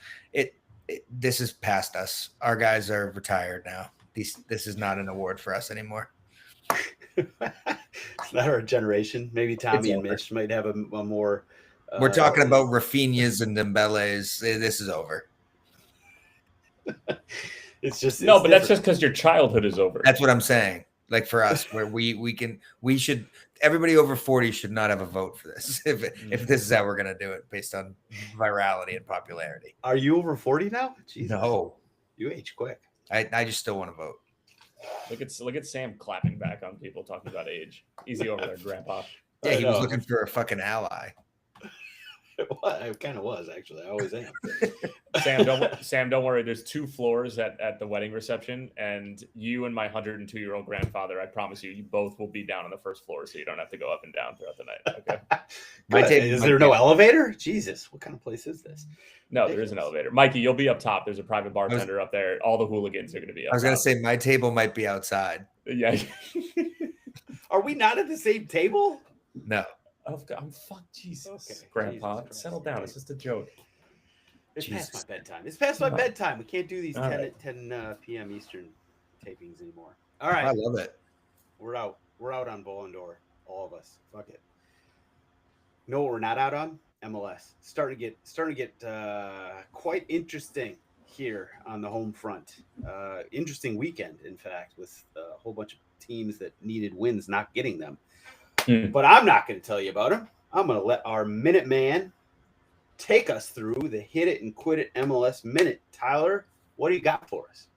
This is past us. Our guys are retired now. This is not an award for us anymore. It's not our generation. Maybe Tommy and Mitch might have a more... We're talking about Rafinhas and Dembele's. This is over. It's just... No, but that's just because your childhood is over. That's what I'm saying. Like for us, where we should... Everybody over 40 should not have a vote for this. If this is how we're going to do it based on virality and popularity. Are you over 40 now? Jesus. No. You age quick. I just still want to vote. Look at Sam clapping back on people talking about age. Easy over there, Grandpa. Yeah, he was looking for a fucking ally. I kind of was, actually. I always am. Sam, don't worry. There's 2 floors at the wedding reception, and you and my 102-year-old grandfather, I promise you both will be down on the first floor, so you don't have to go up and down throughout the night. Okay. Is there no elevator? Jesus, what kind of place is this? No, there is an elevator. Mikey, you'll be up top. There's a private bartender up there. All the hooligans are going to be up top. I was going to say my table might be outside. Yeah. Are we not at the same table? No. I'm fucked. Jesus. Okay. Grandpa, Jesus settle down. It's just a joke. It's past my bedtime. It's past my bedtime. We can't do these 10 p.m. Eastern tapings anymore. All right. I love it. We're out. We're out on Ballon d'Or. All of us. Fuck it. You know what we're not out on? MLS. Starting to get quite interesting here on the home front. Interesting weekend, in fact, with a whole bunch of teams that needed wins not getting them. But I'm not going to tell you about them. I'm going to let our Minute Man take us through the Hit It and Quit It MLS Minute. Tyler, what do you got for us?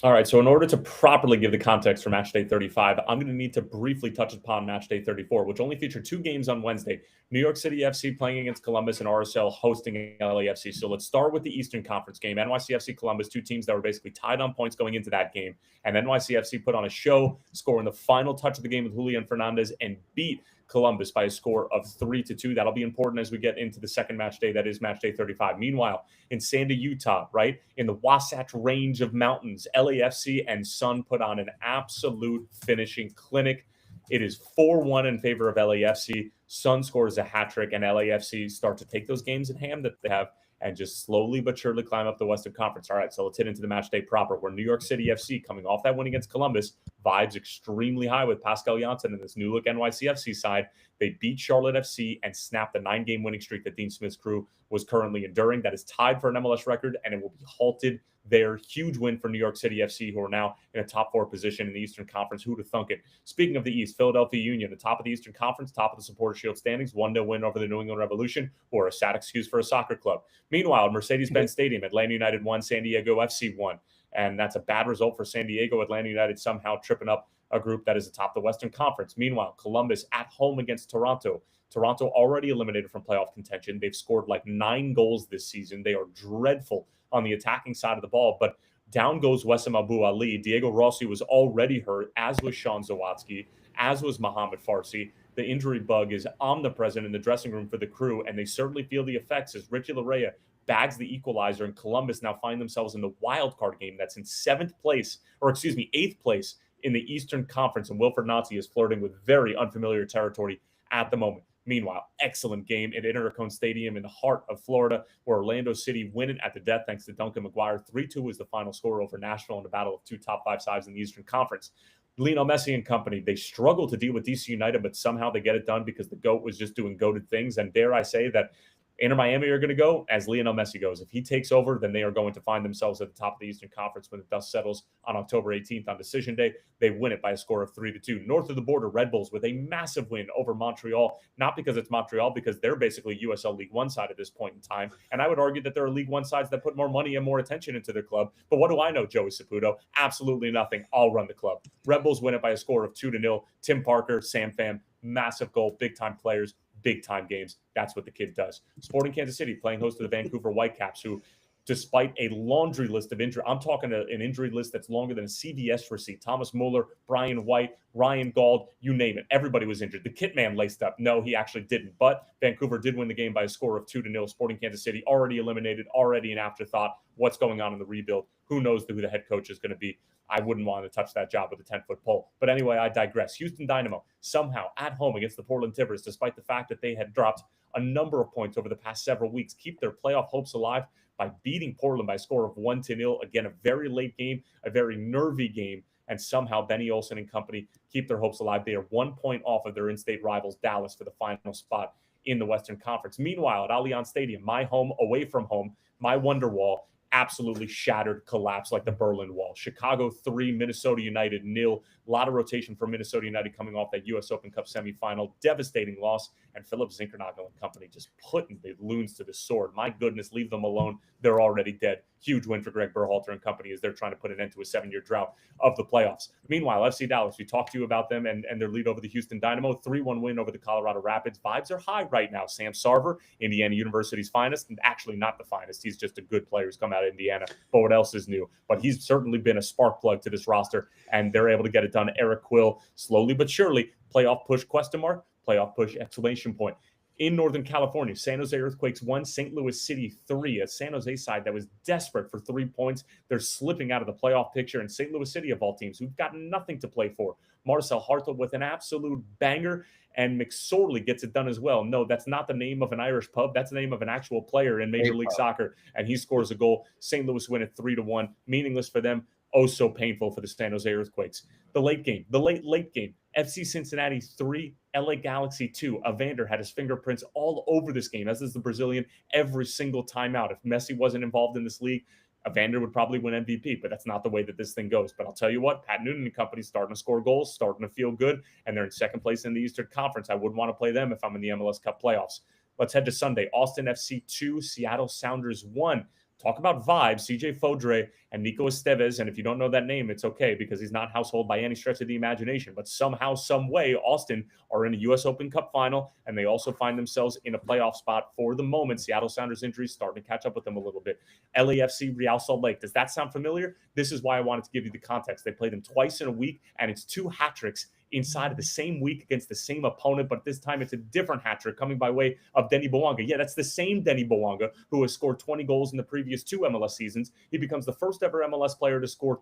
All right, so in order to properly give the context for match day 35, I'm going to need to briefly touch upon match day 34, which only featured 2 games on Wednesday. New York City FC playing against Columbus and RSL hosting LAFC. So let's start with the Eastern Conference game. NYCFC Columbus, 2 teams that were basically tied on points going into that game. And NYCFC put on a show, scoring the final touch of the game with Julian Fernandez and beat Columbus by a score of 3-2. That'll be important as we get into the second match day. That is match day 35. Meanwhile, in Sandy, Utah, right in the Wasatch Range of mountains, LAFC and Sun put on an absolute finishing clinic. It is 4-1 in favor of LAFC. Sun scores a hat trick, and LAFC start to take those games in hand that they have and just slowly but surely climb up the Western Conference. All right, so let's hit into the match day proper, where New York City FC, coming off that win against Columbus, vibes extremely high with Pascal Janssen and this new look NYCFC side. They beat Charlotte FC and snapped the 9-game winning streak that Dean Smith's crew was currently enduring. That is tied for an MLS record, and it will be halted there. Huge win for New York City FC, who are now in a top 4 position in the Eastern Conference. Who'd have thunk it? Speaking of the East, Philadelphia Union, the top of the Eastern Conference, top of the Supporter Shield standings, 1-0 win over the New England Revolution, or a sad excuse for a soccer club. Meanwhile, Mercedes-Benz Stadium, Atlanta United 1, San Diego FC 1. And that's a bad result for San Diego. Atlanta United somehow tripping up a group that is atop the Western Conference. Meanwhile, Columbus at home against Toronto. Toronto already eliminated from playoff contention. They've scored like 9 goals this season. They are dreadful on the attacking side of the ball, but down goes Wessam Abu Ali. Diego Rossi was already hurt, as was Sean Zawatsky, as was Mohamed Farsi. The injury bug is omnipresent in the dressing room for the crew, and they certainly feel the effects as Richie Larea bags the equalizer, and Columbus now find themselves in the wild card game that's in 8th place in the Eastern Conference, and Wilfred Nancy is flirting with very unfamiliar territory at the moment. Meanwhile, excellent game at Intercon Stadium in the heart of Florida, where Orlando City win it at the death thanks to Duncan McGuire. 3-2 was the final score over Nashville in a battle of 2 top 5 sides in the Eastern Conference. Lionel Messi and company, they struggle to deal with DC United, but somehow they get it done because the GOAT was just doing goated things. And dare I say that Inter Miami are going to go as Lionel Messi goes. If he takes over, then they are going to find themselves at the top of the Eastern Conference when the dust settles on October 18th on decision day. They win it by a score of 3-2. North of the border, Red Bulls with a massive win over Montreal, not because it's Montreal, because they're basically USL League One side at this point in time. And I would argue that there are League One sides that put more money and more attention into their club. But what do I know, Joey Saputo? Absolutely nothing. I'll run the club. Red Bulls win it by a score of 2-0. Tim Parker, Sam Pham, massive goal, big-time players, big-time games. That's what the kid does. Sporting Kansas City playing host to the Vancouver Whitecaps, who, despite a laundry list of injury, I'm talking an injury list that's longer than a CVS receipt. Thomas Mueller, Brian White, Ryan Gauld, you name it. Everybody was injured. The kit man laced up. No, he actually didn't. But Vancouver did win the game by a score of 2-0. Sporting Kansas City already eliminated, already an afterthought. What's going on in the rebuild? Who knows who the head coach is going to be? I wouldn't want to touch that job with a 10-foot pole. But anyway, I digress. Houston Dynamo somehow at home against the Portland Timbers, despite the fact that they had dropped a number of points over the past several weeks, keep their playoff hopes alive by beating Portland by a score of 1-0. Again, a very late game, a very nervy game, and somehow Benny Olsen and company keep their hopes alive. They are 1 point off of their in-state rivals, Dallas, for the final spot in the Western Conference. Meanwhile, at Allianz Stadium, my home, away from home, my wonder wall absolutely shattered, collapsed like the Berlin Wall. Chicago 3, Minnesota United 0. A lot of rotation for Minnesota United coming off that U.S. Open Cup semifinal. Devastating loss. And Philip Zinkernagel and company just putting the loons to the sword. My goodness, leave them alone. They're already dead. Huge win for Greg Berhalter and company as they're trying to put an end to a 7-year drought of the playoffs. Meanwhile, FC Dallas, we talked to you about them and their lead over the Houston Dynamo. 3-1 win over the Colorado Rapids. Vibes are high right now. Sam Sarver, Indiana University's finest, and actually not the finest. He's just a good player who's come out of Indiana. But what else is new? But he's certainly been a spark plug to this roster, and they're able to get it done. Eric Quill, slowly but surely, playoff push, question mark, playoff push, exclamation point. In Northern California, San Jose Earthquakes 1, St. Louis City 3. A San Jose side that was desperate for 3 points. They're slipping out of the playoff picture. And St. Louis City, of all teams, who've got nothing to play for. Marcel Hartl with an absolute banger. And McSorley gets it done as well. No, that's not the name of an Irish pub. That's the name of an actual player in Major League Soccer. And he scores a goal. St. Louis win it 3-1. Meaningless for them. Oh, so painful for the San Jose Earthquakes. The late game, the late game. FC Cincinnati 3, LA Galaxy 2. Evander had his fingerprints all over this game, as is the Brazilian, every single time out. If Messi wasn't involved in this league, Evander would probably win MVP, but that's not the way that this thing goes. But I'll tell you what, Pat Noonan and company starting to score goals, starting to feel good, and they're in second place in the Eastern Conference. I wouldn't want to play them if I'm in the MLS Cup playoffs. Let's head to Sunday. Austin FC 2, Seattle Sounders 1. talk about vibes, CJ Fodre and Nico Estevez. And if you don't know that name, it's okay because he's not household by any stretch of the imagination. But somehow, some way, Austin are in a U.S. Open Cup final, and they also find themselves in a playoff spot for the moment. Seattle Sounders injuries starting to catch up with them a little bit. LAFC, Real Salt Lake. Does that sound familiar? This is why I wanted to give you the context. They play them twice in a week, and it's 2 hat tricks inside of the same week against the same opponent, but this time it's a different hat trick coming by way of Denny Bouanga. Yeah, that's the same Denny Bouanga who has scored 20 goals in the previous 2 MLS seasons. He becomes the first ever MLS player to score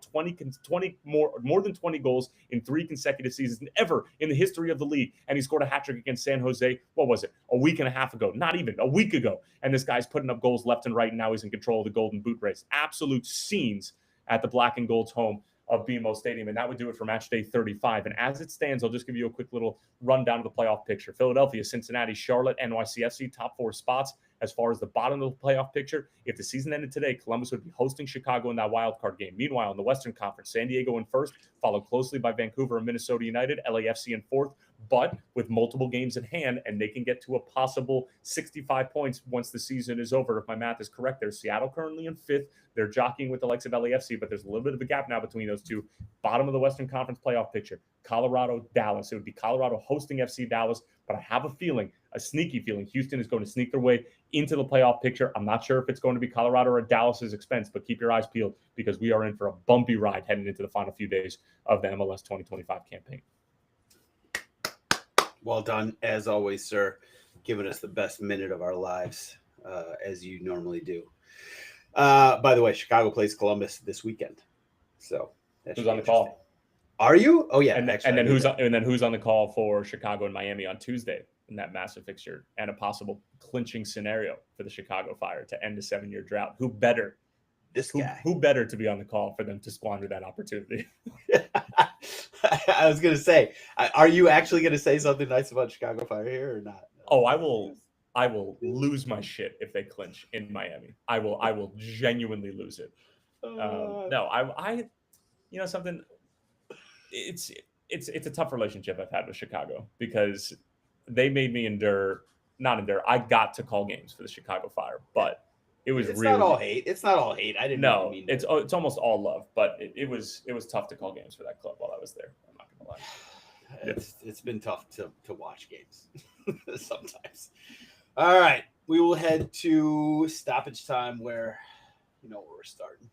more than 20 goals in 3 consecutive seasons ever in the history of the league. And he scored a hat trick against San Jose. What was it? A week and a half ago? Not even a week ago. And this guy's putting up goals left and right, and now he's in control of the Golden Boot race. Absolute scenes at the Black and Gold's home of BMO Stadium, and that would do it for match day 35. And as it stands, I'll just give you a quick little rundown of the playoff picture. Philadelphia, Cincinnati, Charlotte, NYCFC, top 4 spots. As far as the bottom of the playoff picture, if the season ended today, Columbus would be hosting Chicago in that wild card game. Meanwhile, in the Western Conference, San Diego in first, followed closely by Vancouver and Minnesota United, LAFC in fourth, but with multiple games in hand, and they can get to a possible 65 points once the season is over. If my math is correct, there's Seattle currently in fifth. They're jockeying with the likes of LAFC, but there's a little bit of a gap now between those two. Bottom of the Western Conference playoff picture, Colorado, Dallas. It would be Colorado hosting FC Dallas, but I have a feeling, a sneaky feeling, Houston is going to sneak their way into the playoff picture. I'm not sure if it's going to be Colorado or Dallas's expense, but keep your eyes peeled because we are in for a bumpy ride heading into the final few days of the MLS 2025 campaign. Well done, as always, sir. Giving us the best minute of our lives, as you normally do. By the way, Chicago plays Columbus this weekend. So who's on the call? Are you? Oh yeah. And then who's on the call for Chicago and Miami on Tuesday in that massive fixture and a possible clinching scenario for the Chicago Fire to end a 7-year drought? Who better? This guy. Who better to be on the call for them to squander that opportunity? I was gonna say, are you actually gonna say something nice about Chicago Fire here or not? Oh, I will lose my shit if they clinch in Miami. I will genuinely lose it. No, I you know something. It's a tough relationship I've had with Chicago because they made me not endure. I got to call games for the Chicago Fire, but it's really not all hate. It's not all hate. I didn't know. Mean it's almost all love, but it was tough to call games for that club while I was there. I'm not gonna lie. It's been tough to watch games sometimes. All right, we will head to stoppage time where you know where we're starting.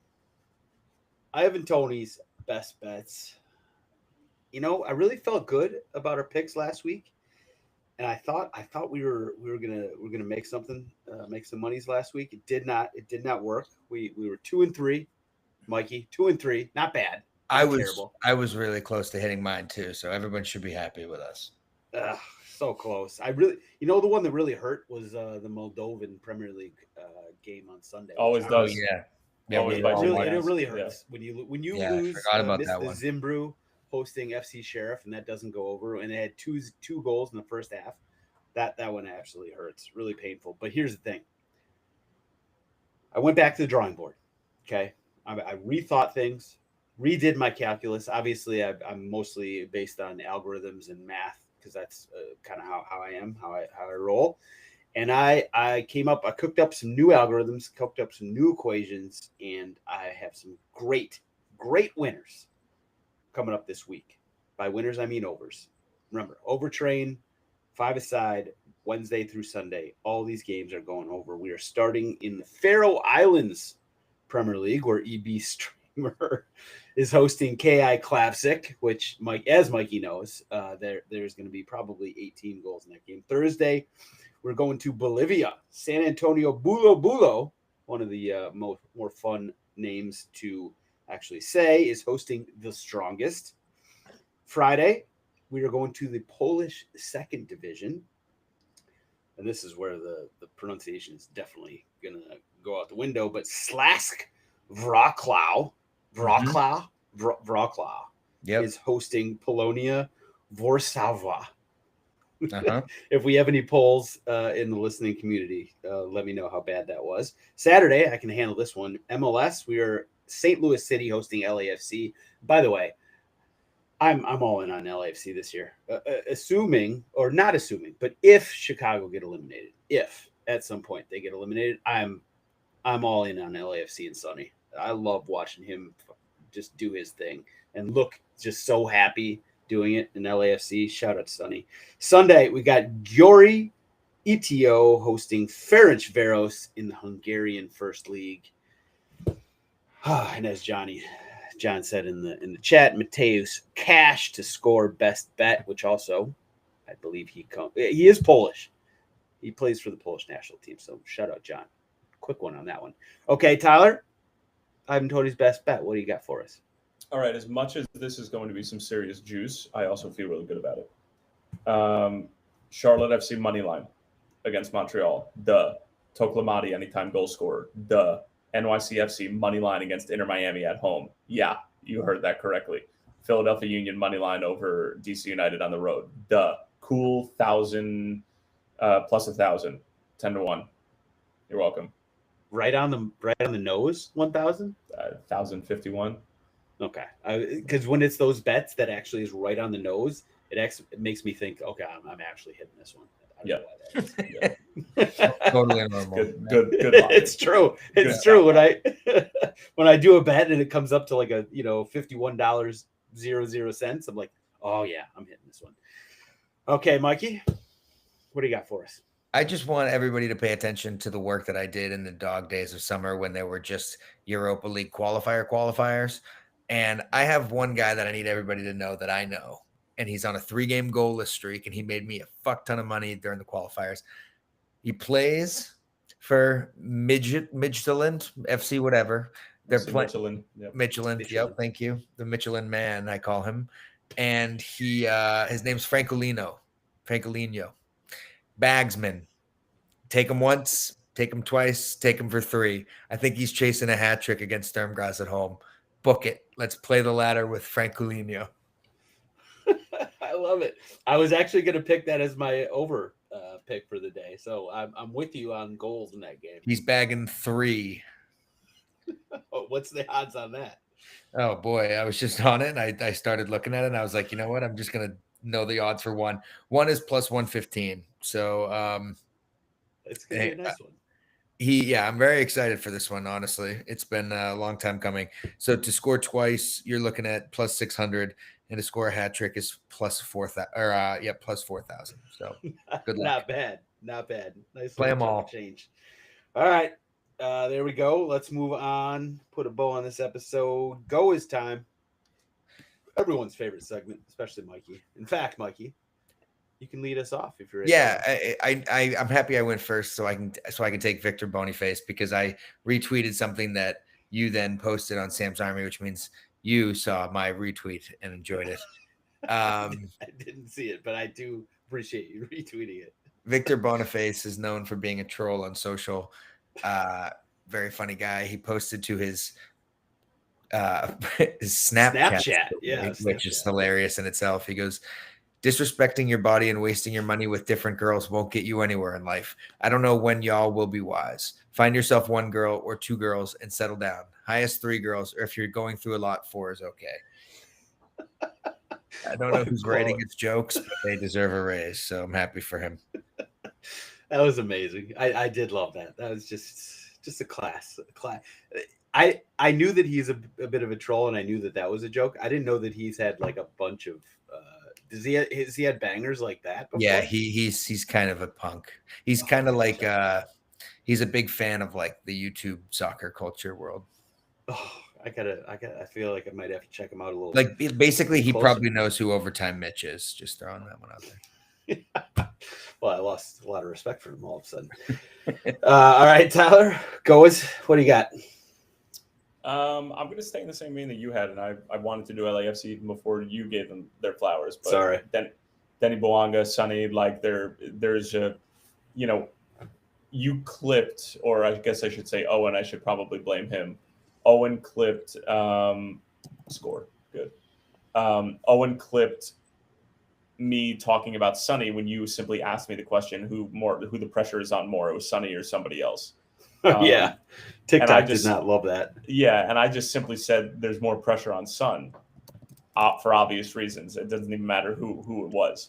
Ivan Toney's best bets. You know, I really felt good about our picks last week, and I thought we were gonna make something, make some monies last week. It did not work. We were 2-3, Mikey, 2-3, not bad. I was really close to hitting mine too, so everyone should be happy with us. So close. The one that really hurt was the Moldovan Premier League game on Sunday. Always does. Yeah, it really hurts when you lose the Zimbru hosting FC Sheriff and that doesn't go over, and it had two goals in the first half. That one absolutely hurts, really painful. But here's the thing: I went back to the drawing board. Okay, I rethought things, redid my calculus. Obviously, I'm mostly based on algorithms and math because that's kind of how I am, how I roll. And I cooked up some new algorithms, cooked up some new equations, and I have some great winners coming up this week. By winners, I mean overs. Remember, overtrain, 5-a-side, Wednesday through Sunday. All these games are going over. We are starting in the Faroe Islands Premier League, where EB Streamer is hosting KI Classic, which, as Mikey knows, there's going to be probably 18 goals in that game. Thursday, we're going to Bolivia. San Antonio Bulo Bulo, one of the more fun names to actually say, is hosting the Strongest. Friday, we are going to the Polish second division. And this is where the pronunciation is definitely going to go out the window. But Slask Wrocław is hosting Polonia Warsaw. If we have any polls in the listening community, let me know how bad that was. Saturday, I can handle this one. MLS, we are St. Louis City hosting LAFC. By the way, I'm all in on LAFC this year. Assuming, or not assuming, but if Chicago get eliminated, if at some point they get eliminated, I'm I'm all in on LAFC and Sonny. I love watching him just do his thing and look just so happy doing it in LAFC. Shout out to Sonny. Sunday, we got Győri Etio hosting Ferencváros in the Hungarian First League. And as John said in the chat, Mateusz Cash to score best bet, which also I believe he is Polish. He plays for the Polish national team. So shout out, John. Quick one on that one. Okay, Tyler, Ivan Toney's best bet. What do you got for us? All right. As much as this is going to be some serious juice, I also feel really good about it. Charlotte FC money line against Montreal. Duh. Toklamati anytime goal scorer. Duh. NYCFC money line against Inter Miami at home. Yeah, you heard that correctly. Philadelphia Union money line over DC United on the road. Duh. Cool 1,000 plus 1,000. 10-1. You're welcome. Right on the nose, 1,000? 1,051. Okay, because when it's those bets that actually is right on the nose, it makes me think, okay, I'm actually hitting this one. Yeah. Totally normal. Good. It's true. It's true. When I do a bet and it comes up to like a $51.00, I'm like, oh yeah, I'm hitting this one. Okay, Mikey, what do you got for us? I just want everybody to pay attention to the work that I did in the dog days of summer when there were just Europa League qualifiers. And I have one guy that I need everybody to know that I know. And he's on a 3-game goalless streak, and he made me a fuck ton of money during the qualifiers. He plays for Midtjylland FC, whatever. They're playing Michelin. Yep, thank you. The Michelin man, I call him. And he his name's Francolino. Bagsman. Take him once, take him twice, take him for 3. I think he's chasing a hat trick against Sturm Graz at home. Book it. Let's play the ladder with Francolino. I love it. I was actually going to pick that as my over pick for the day. So I'm with you on goals in that game. He's bagging 3. What's the odds on that? Oh boy, I was just on it. And I started looking at it and I was like, you know what? I'm just going to know the odds for one. One is plus 115. So it's going to be a nice one. I'm very excited for this one. Honestly, it's been a long time coming. So to score twice, you're looking at plus 600, and to score a hat trick is plus 4,000. Plus 4,000. So good luck. Not bad. Nice. Play them all. Change. All right, there we go. Let's move on. Put a bow on this episode. Go is time. Everyone's favorite segment, especially Mikey. In fact, Mikey, you can lead us off if you're ready. Yeah, I'm happy I went first so I can take Victor Boniface, because I retweeted something that you then posted on Sam's Army, which means you saw my retweet and enjoyed it. I didn't see it, but I do appreciate you retweeting it. Victor Boniface is known for being a troll on social. Very funny guy. He posted to his Snapchat, which is hilarious in itself. He goes, disrespecting your body and wasting your money with different girls won't get you anywhere in life. I don't know when y'all will be wise. Find yourself 1 girl or 2 girls and settle down. Highest 3 girls, or if you're going through a lot, 4 is okay. I don't know who's writing his jokes, but they deserve a raise, so I'm happy for him. That was amazing. I did love that. That was just a class. I knew that he's a bit of a troll, and I knew that was a joke. I didn't know that he's had like a bunch of has he had bangers like that before? Yeah, he's kind of a punk. He's kind of like he's a big fan of like the YouTube soccer culture world. Oh, I feel like I might have to check him out a little. Like basically, he probably knows who Overtime Mitch is. Just throwing that one out there. Well, I lost a lot of respect for him all of a sudden. All right, Tyler, GOAWs, what do you got? I'm going to stay in the same vein that you had, and I wanted to do LAFC even before you gave them their flowers. But sorry. Denny Bouanga, Sonny, like there's a, you clipped, or I guess I should say Owen, I should probably blame him. Owen clipped, score, good. Owen clipped me talking about Sonny when you simply asked me the question, who the pressure is on more, it was Sonny or somebody else. Yeah, TikTok did not love that. Yeah, and I just simply said there's more pressure on Son for obvious reasons. It doesn't even matter who it was.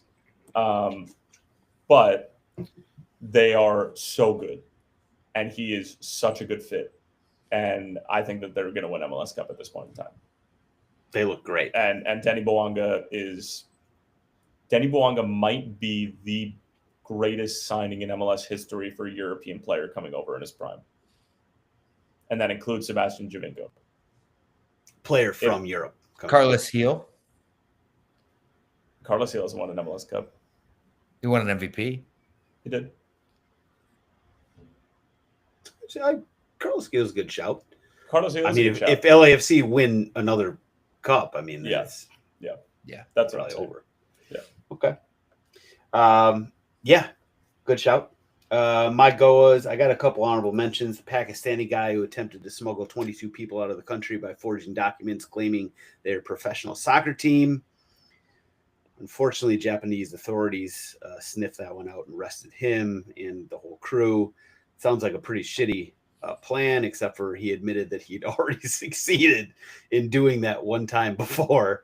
But they are so good. and he is such a good fit. And I think that they're going to win MLS Cup at this point in time. They look great. And Denny Bouanga might be the greatest signing in MLS history for a European player coming over in his prime. And that includes Sebastian Giovinco. Player from Europe. Carlos Heel. Carlos Heel hasn't won an MLS Cup. He won an MVP. He did. Carlos Gil's a good shout. Carlos Gil. I mean, if LAFC win another cup, I mean, that's that's probably over. Yeah. Okay. Yeah, good shout. My GOAWs, I got a couple honorable mentions. The Pakistani guy who attempted to smuggle 22 people out of the country by forging documents claiming they're a professional soccer team. Unfortunately, Japanese authorities sniffed that one out and arrested him and the whole crew. Sounds like a pretty shitty plan, except for he admitted that he'd already succeeded in doing that one time before.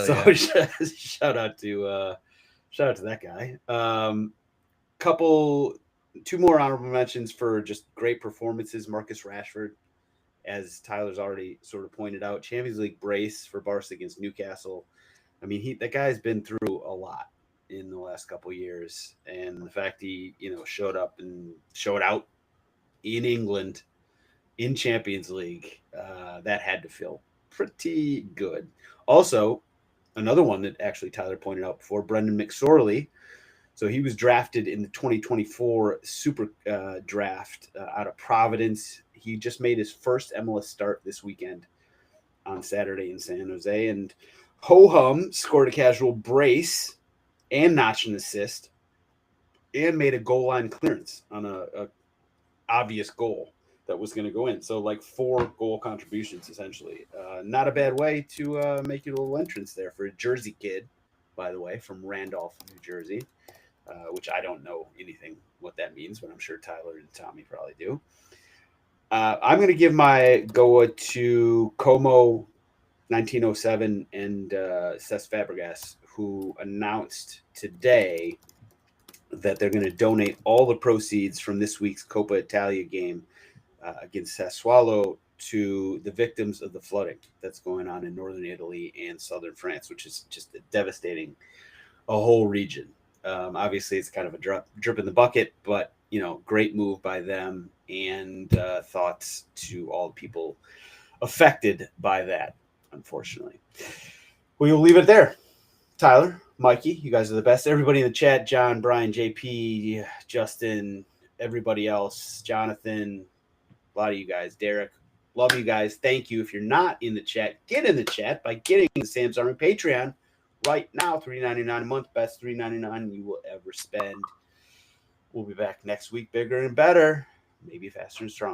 So yeah. shout out to that guy. Two more honorable mentions for just great performances. Marcus Rashford, as Tyler's already sort of pointed out, Champions League brace for Barca against Newcastle. I mean, that guy's been through a lot in the last couple of years, and the fact he showed up and showed out in England in Champions League, that had to feel pretty good. Also, another one that actually Tyler pointed out before, Brendan McSorley. So he was drafted in the 2024 Super Draft out of Providence. He just made his first MLS start this weekend on Saturday in San Jose, and ho-hum scored a casual brace and notched an assist and made a goal line clearance on a obvious goal that was going to go in. So like 4 goal contributions, essentially. Not a bad way to make your little entrance there for a Jersey kid, by the way, from Randolph, New Jersey, which I don't know anything what that means, but I'm sure Tyler and Tommy probably do. I'm going to give my GOA to Como 1907 and Cesc Fabregas, who announced today that they're going to donate all the proceeds from this week's Coppa Italia game against Sassuolo to the victims of the flooding that's going on in northern Italy and southern France, which is just devastating a whole region. Obviously, it's kind of a drip in the bucket, but great move by them, and thoughts to all the people affected by that. Unfortunately, we will leave it there. Tyler, Mikey, you guys are the best. Everybody in the chat, John, Brian, JP, Justin, everybody else, Jonathan, a lot of you guys, Derek, love you guys. Thank you. If you're not in the chat, get in the chat by getting the Sam's Army Patreon right now. $3.99 a month, best $3.99 you will ever spend. We'll be back next week, bigger and better, maybe faster and stronger.